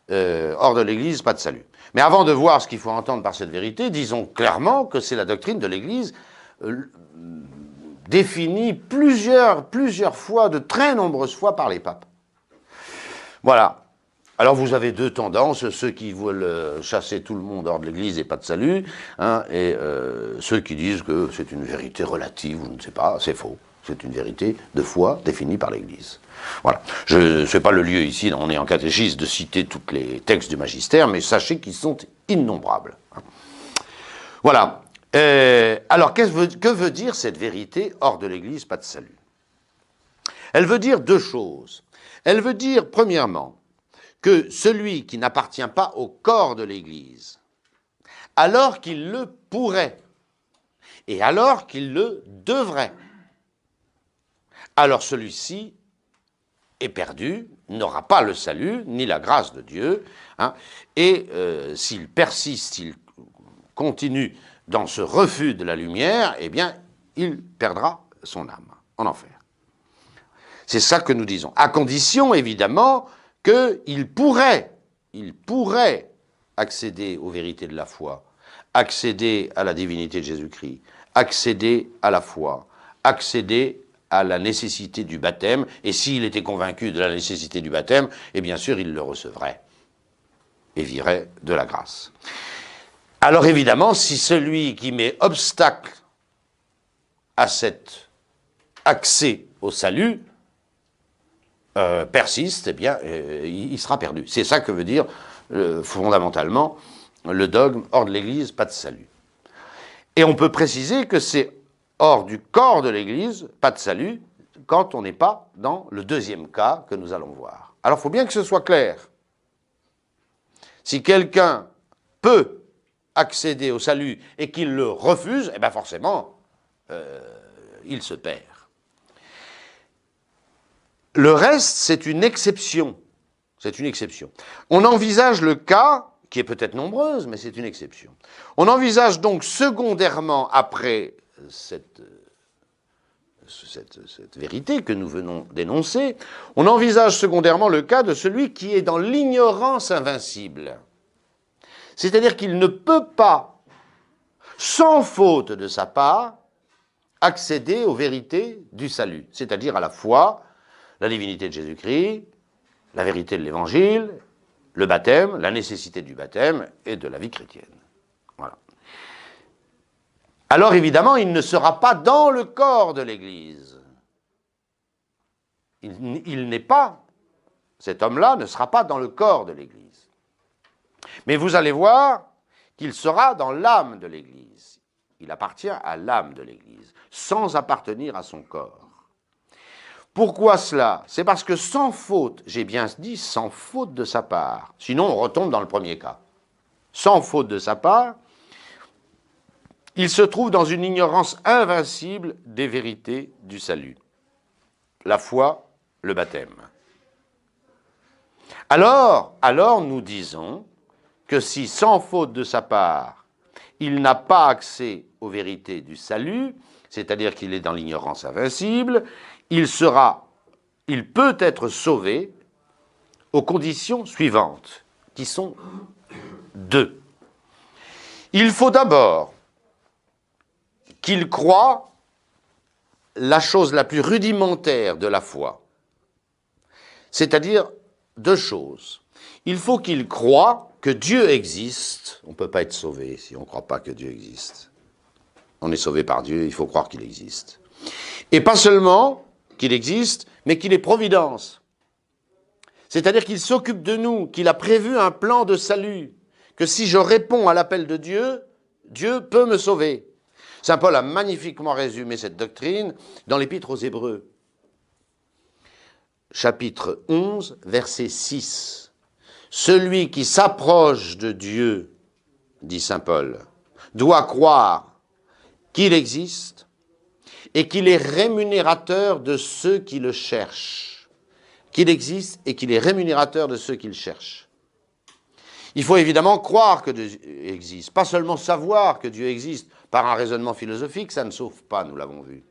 hors de l'Église, pas de salut? Mais avant de voir ce qu'il faut entendre par cette vérité, disons clairement que c'est la doctrine de l'Église définie plusieurs fois, de très nombreuses fois par les papes. Voilà. Alors vous avez 2 tendances, ceux qui veulent chasser tout le monde hors de l'Église et pas de salut, et ceux qui disent que c'est une vérité relative, ou je ne sais pas, c'est faux. C'est une vérité de foi définie par l'Église. Voilà. Je ne sais pas le lieu ici, on est en catéchisme, de citer tous les textes du magistère, mais sachez qu'ils sont innombrables. Voilà. Alors, que veut dire cette vérité hors de l'Église, pas de salut? Elle veut dire deux choses. Elle veut dire, premièrement, que celui qui n'appartient pas au corps de l'Église, alors qu'il le pourrait, et alors qu'il le devrait, alors celui-ci est perdu, n'aura pas le salut, ni la grâce de Dieu, hein, et s'il persiste, s'il continue dans ce refus de la lumière, eh bien, il perdra son âme en enfer. C'est ça que nous disons, à condition, évidemment, qu'il pourrait accéder aux vérités de la foi, accéder à la divinité de Jésus-Christ, accéder à la foi, accéder à la nécessité du baptême, et s'il était convaincu de la nécessité du baptême, et bien sûr, il le recevrait et vivrait de la grâce. Alors évidemment, si celui qui met obstacle à cet accès au salut persiste, eh bien, il sera perdu. C'est ça que veut dire fondamentalement le dogme hors de l'Église, pas de salut. Et on peut préciser que c'est hors du corps de l'Église, pas de salut, quand on n'est pas dans le deuxième cas que nous allons voir. Alors il faut bien que ce soit clair. Si quelqu'un peut accéder au salut et qu'il le refuse, eh bien forcément, il se perd. Le reste, c'est une exception. C'est une exception. On envisage le cas, qui est peut-être nombreuse, mais c'est une exception. On envisage donc secondairement, après cette vérité que nous venons d'énoncer, on envisage secondairement le cas de celui qui est dans l'ignorance invincible. C'est-à-dire qu'il ne peut pas, sans faute de sa part, accéder aux vérités du salut, c'est-à-dire à la foi, la divinité de Jésus-Christ, la vérité de l'Évangile, le baptême, la nécessité du baptême et de la vie chrétienne. Voilà. Alors évidemment, il ne sera pas dans le corps de l'Église. Il n'est pas, cet homme-là ne sera pas dans le corps de l'Église. Mais vous allez voir qu'il sera dans l'âme de l'Église. Il appartient à l'âme de l'Église, sans appartenir à son corps. Pourquoi cela? C'est parce que sans faute, j'ai bien dit sans faute de sa part, sinon on retombe dans le premier cas. Sans faute de sa part, il se trouve dans une ignorance invincible des vérités du salut. La foi, le baptême. Alors nous disons que si sans faute de sa part, il n'a pas accès aux vérités du salut, c'est-à-dire qu'il est dans l'ignorance invincible, il peut être sauvé aux conditions suivantes, qui sont deux. Il faut d'abord qu'il croie la chose la plus rudimentaire de la foi, c'est-à-dire deux choses. Il faut qu'il croie que Dieu existe. On ne peut pas être sauvé si on ne croit pas que Dieu existe. On est sauvé par Dieu, il faut croire qu'il existe. Et pas seulement qu'il existe, mais qu'il est providence. C'est-à-dire qu'il s'occupe de nous, qu'il a prévu un plan de salut, que si je réponds à l'appel de Dieu, Dieu peut me sauver. Saint Paul a magnifiquement résumé cette doctrine dans l'Épître aux Hébreux. Chapitre 11, verset 6. Celui qui s'approche de Dieu, dit Saint Paul, doit croire qu'il existe et qu'il est rémunérateur de ceux qui le cherchent. Qu'il existe et qu'il est rémunérateur de ceux qui le cherchent. Il faut évidemment croire que Dieu existe, pas seulement savoir que Dieu existe par un raisonnement philosophique, ça ne sauve pas, nous l'avons vu.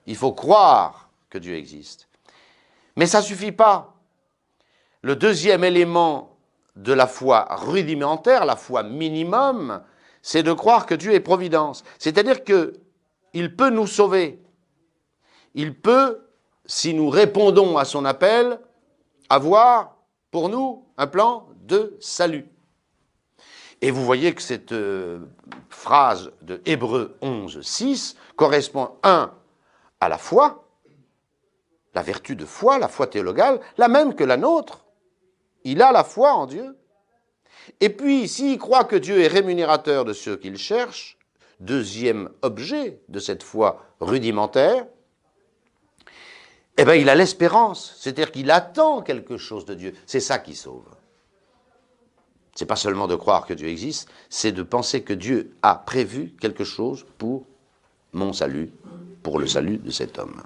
Il faut croire que Dieu existe. Mais ça ne suffit pas. Le deuxième élément de la foi rudimentaire, la foi minimum, c'est de croire que Dieu est providence. C'est-à-dire qu'il peut nous sauver. Il peut, si nous répondons à son appel, avoir pour nous un plan de salut. Et vous voyez que cette phrase de Hébreux 11, 6 correspond, 1, a la foi, la vertu de foi, la foi théologale, la même que la nôtre. Il a la foi en Dieu. Et puis, s'il croit que Dieu est rémunérateur de ceux qu'il cherche, deuxième objet de cette foi rudimentaire, eh bien, il a l'espérance, c'est-à-dire qu'il attend quelque chose de Dieu. C'est ça qui sauve. C'est pas seulement de croire que Dieu existe, c'est de penser que Dieu a prévu quelque chose pour mon salut, pour le salut de cet homme.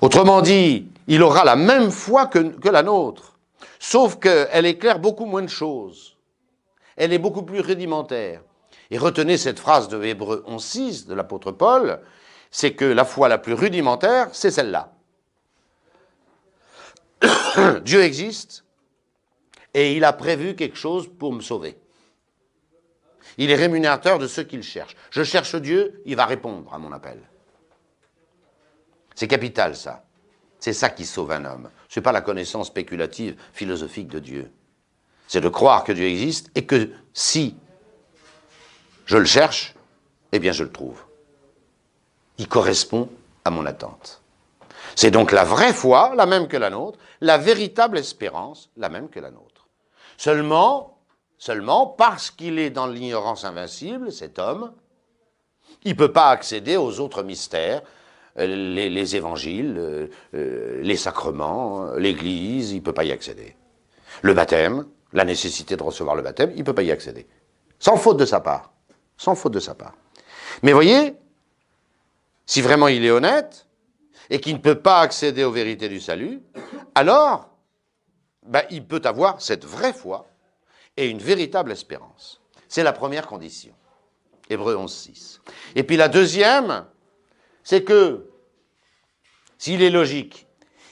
Autrement dit, il aura la même foi que la nôtre, sauf qu'elle éclaire beaucoup moins de choses. Elle est beaucoup plus rudimentaire. Et retenez cette phrase de Hébreux 11:6 de l'apôtre Paul, c'est que la foi la plus rudimentaire, c'est celle-là. Dieu existe et il a prévu quelque chose pour me sauver. Il est rémunérateur de ceux qu'il cherche. Je cherche Dieu, il va répondre à mon appel. C'est capital, ça. C'est ça qui sauve un homme. Ce n'est pas la connaissance spéculative, philosophique de Dieu. C'est de croire que Dieu existe et que si je le cherche, eh bien je le trouve. Il correspond à mon attente. C'est donc la vraie foi, la même que la nôtre, la véritable espérance, la même que la nôtre. Seulement parce qu'il est dans l'ignorance invincible, cet homme, il ne peut pas accéder aux autres mystères, les évangiles, les sacrements, l'Église, il ne peut pas y accéder. Le baptême, la nécessité de recevoir le baptême, il ne peut pas y accéder. Sans faute de sa part. Sans faute de sa part. Mais voyez, si vraiment il est honnête, et qu'il ne peut pas accéder aux vérités du salut, alors, il peut avoir cette vraie foi et une véritable espérance. C'est la première condition. Hébreux 11:6. Et puis la deuxième, c'est que, s'il est logique,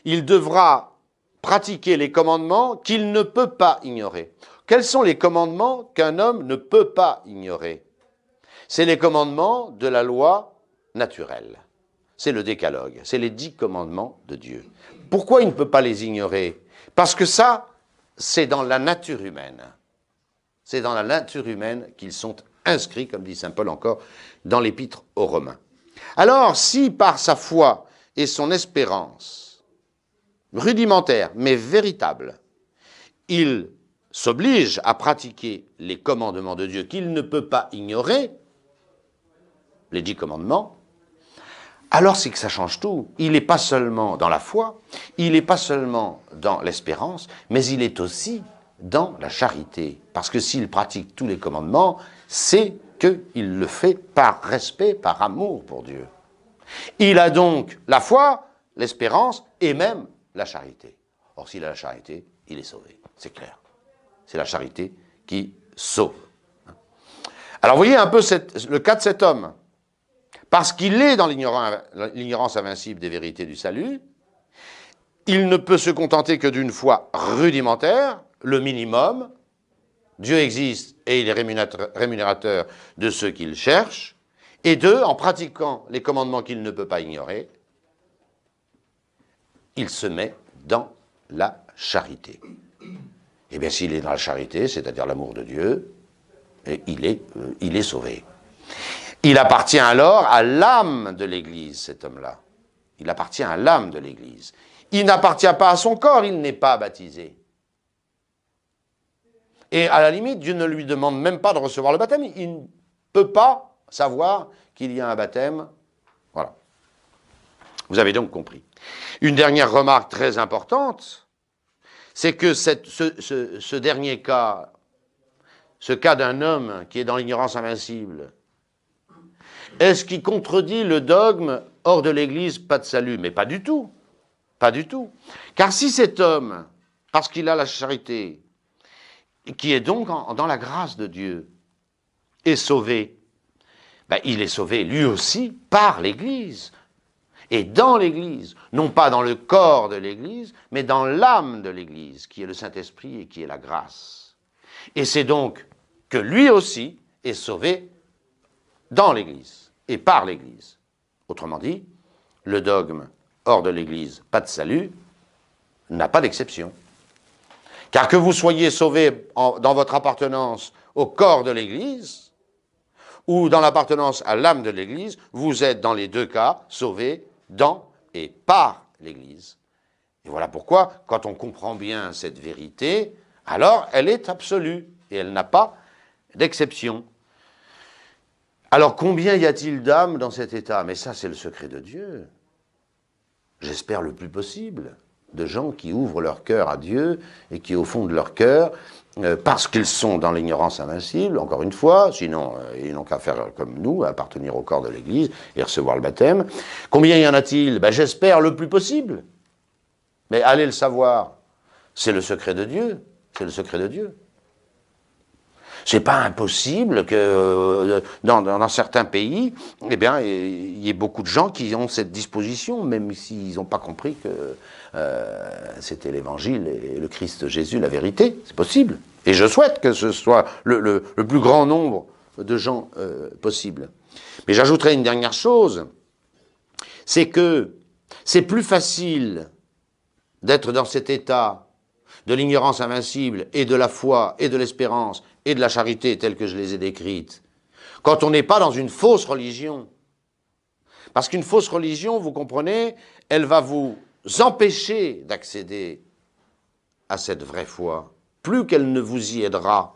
il devra pratiquer les commandements qu'il ne peut pas ignorer. Quels sont les commandements qu'un homme ne peut pas ignorer? C'est les commandements de la loi naturelle. C'est le décalogue, c'est les 10 commandements de Dieu. Pourquoi il ne peut pas les ignorer? Parce que ça, c'est dans la nature humaine. C'est dans la nature humaine qu'ils sont inscrits, comme dit saint Paul encore, dans l'épître aux Romains. Alors, si par sa foi et son espérance, rudimentaire mais véritable, il s'oblige à pratiquer les commandements de Dieu qu'il ne peut pas ignorer, les 10 commandements, alors c'est que ça change tout. Il n'est pas seulement dans la foi, il n'est pas seulement dans l'espérance, mais il est aussi dans la charité. Parce que s'il pratique tous les commandements, c'est qu'il le fait par respect, par amour pour Dieu. Il a donc la foi, l'espérance et même la charité. Or, s'il a la charité, il est sauvé. C'est clair. C'est la charité qui sauve. Alors, voyez un peu le cas de cet homme. Parce qu'il est dans l'ignorance invincible des vérités du salut, il ne peut se contenter que d'une foi rudimentaire, le minimum. Dieu existe et il est rémunérateur de ceux qu'il cherche. Et deux, en pratiquant les commandements qu'il ne peut pas ignorer, il se met dans la charité. Eh bien, s'il est dans la charité, c'est-à-dire l'amour de Dieu, il est sauvé. Il appartient alors à l'âme de l'Église, cet homme-là. Il appartient à l'âme de l'Église. Il n'appartient pas à son corps, il n'est pas baptisé. Et à la limite, Dieu ne lui demande même pas de recevoir le baptême. Il ne peut pas savoir qu'il y a un baptême. Voilà. Vous avez donc compris. Une dernière remarque très importante, c'est que ce dernier cas, ce cas d'un homme qui est dans l'ignorance invincible, est-ce qu'il contredit le dogme « hors de l'Église, pas de salut » ? Mais pas du tout. Pas du tout. Car si cet homme, parce qu'il a la charité, qui est donc dans la grâce de Dieu, est sauvé, il est sauvé lui aussi par l'Église. Et dans l'Église, non pas dans le corps de l'Église, mais dans l'âme de l'Église, qui est le Saint-Esprit et qui est la grâce. Et c'est donc que lui aussi est sauvé dans l'Église et par l'Église. Autrement dit, le dogme hors de l'Église, pas de salut, n'a pas d'exception. Car que vous soyez sauvé dans votre appartenance au corps de l'Église, ou dans l'appartenance à l'âme de l'Église, vous êtes dans les deux cas sauvés dans et par l'Église. Et voilà pourquoi, quand on comprend bien cette vérité, alors elle est absolue et elle n'a pas d'exception. Alors combien y a-t-il d'âmes dans cet état? Mais ça, c'est le secret de Dieu. J'espère le plus possible, de gens qui ouvrent leur cœur à Dieu et qui, au fond de leur cœur, parce qu'ils sont dans l'ignorance invincible, encore une fois, sinon ils n'ont qu'à faire comme nous, appartenir au corps de l'Église et recevoir le baptême. Combien y en a-t-il? Ben, j'espère le plus possible. Mais allez le savoir, c'est le secret de Dieu. C'est le secret de Dieu. C'est pas impossible que dans certains pays, eh bien, il y ait beaucoup de gens qui ont cette disposition, même s'ils n'ont pas compris que c'était l'Évangile et le Christ Jésus, la vérité. C'est possible. Et je souhaite que ce soit le plus grand nombre de gens possible. Mais j'ajouterai une dernière chose, c'est que c'est plus facile d'être dans cet état de l'ignorance invincible et de la foi et de l'espérance et de la charité telles que je les ai décrites, quand on n'est pas dans une fausse religion. Parce qu'une fausse religion, vous comprenez, elle va vous empêcher d'accéder à cette vraie foi, plus qu'elle ne vous y aidera.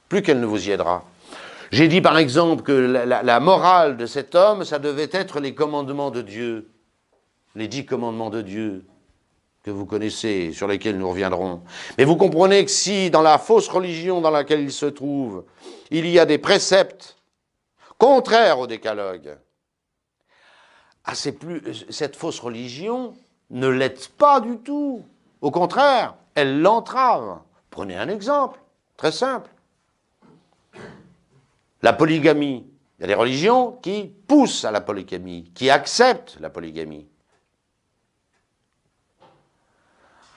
Plus qu'elle ne vous y aidera. J'ai dit par exemple que la morale de cet homme, ça devait être les commandements de Dieu, les 10 commandements de Dieu, que vous connaissez, sur lesquels nous reviendrons. Mais vous comprenez que si, dans la fausse religion dans laquelle il se trouve, il y a des préceptes contraires au décalogue, cette fausse religion ne l'aide pas du tout. Au contraire, elle l'entrave. Prenez un exemple, très simple. La polygamie. Il y a des religions qui poussent à la polygamie, qui acceptent la polygamie.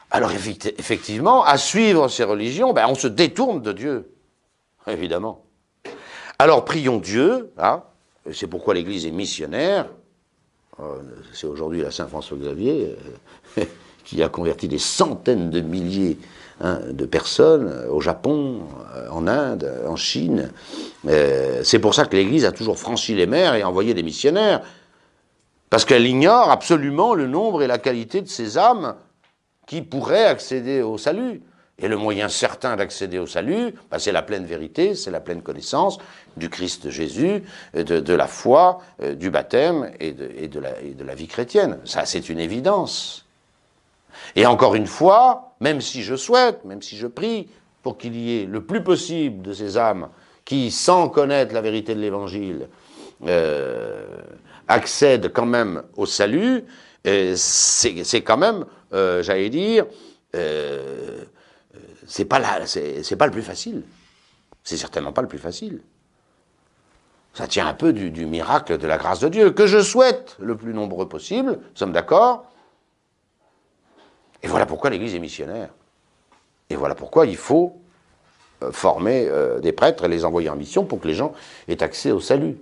Alors effectivement, à suivre ces religions, ben, on se détourne de Dieu, évidemment. Alors prions Dieu, hein, c'est pourquoi l'Église est missionnaire, c'est aujourd'hui la Saint-François-Xavier qui a converti des centaines de milliers de personnes au Japon, en Inde, en Chine. C'est pour ça que l'Église a toujours franchi les mers et envoyé des missionnaires, parce qu'elle ignore absolument le nombre et la qualité de ces âmes qui pourraient accéder au salut. Et le moyen certain d'accéder au salut, ben, c'est la pleine vérité, c'est la pleine connaissance du Christ Jésus, de la foi, du baptême et de la vie chrétienne. Ça, c'est une évidence. Et encore une fois, même si je souhaite, même si je prie, pour qu'il y ait le plus possible de ces âmes qui, sans connaître la vérité de l'Évangile, accèdent quand même au salut, c'est quand même, j'allais dire, c'est pas le plus facile. C'est certainement pas le plus facile. Ça tient un peu du miracle de la grâce de Dieu, que je souhaite le plus nombreux possible, nous sommes d'accord. Et voilà pourquoi l'Église est missionnaire. Et voilà pourquoi il faut former des prêtres et les envoyer en mission pour que les gens aient accès au salut.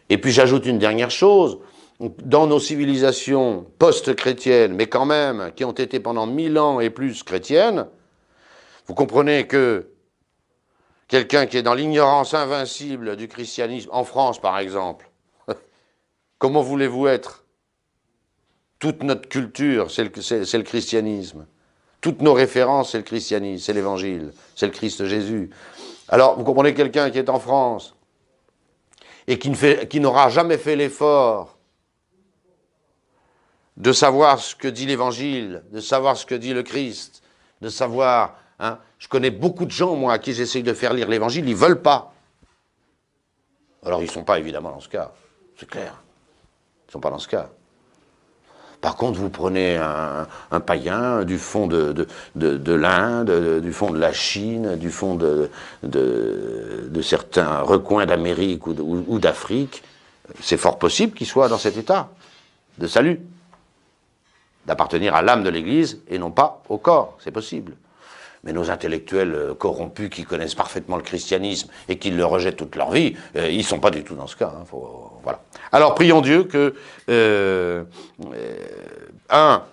Et puis j'ajoute une dernière chose. Dans nos civilisations post-chrétiennes, mais quand même, qui ont été pendant 1000 ans et plus chrétiennes, vous comprenez que quelqu'un qui est dans l'ignorance invincible du christianisme, en France par exemple, comment voulez-vous être? Toute notre culture, c'est le christianisme. Toutes nos références, c'est le christianisme, c'est l'évangile, c'est le Christ Jésus. Alors, vous comprenez quelqu'un qui est en France et qui n'aura jamais fait l'effort de savoir ce que dit l'Évangile, de savoir ce que dit le Christ, de savoir... Hein, je connais beaucoup de gens, moi, à qui j'essaye de faire lire l'Évangile, ils ne veulent pas. Alors, ils ne sont pas évidemment dans ce cas, c'est clair. Ils ne sont pas dans ce cas. Par contre, vous prenez un païen du fond de l'Inde, du fond de la Chine, du fond de certains recoins d'Amérique ou d'Afrique, c'est fort possible qu'il soit dans cet état de salut, d'appartenir à l'âme de l'Église et non pas au corps, c'est possible. Mais nos intellectuels corrompus qui connaissent parfaitement le christianisme et qui le rejettent toute leur vie, ils ne sont pas du tout dans ce cas. Hein, voilà. Alors prions Dieu que,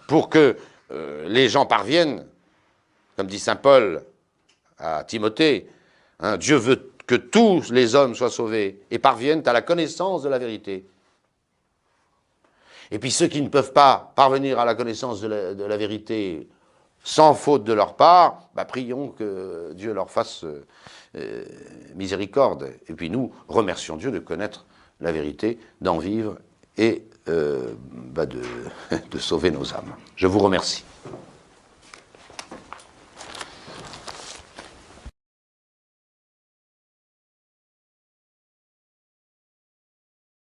pour que les gens parviennent, comme dit saint Paul à Timothée, hein, Dieu veut que tous les hommes soient sauvés et parviennent à la connaissance de la vérité. Et puis ceux qui ne peuvent pas parvenir à la connaissance de la vérité sans faute de leur part, prions que Dieu leur fasse miséricorde. Et puis nous remercions Dieu de connaître la vérité, d'en vivre et de sauver nos âmes. Je vous remercie.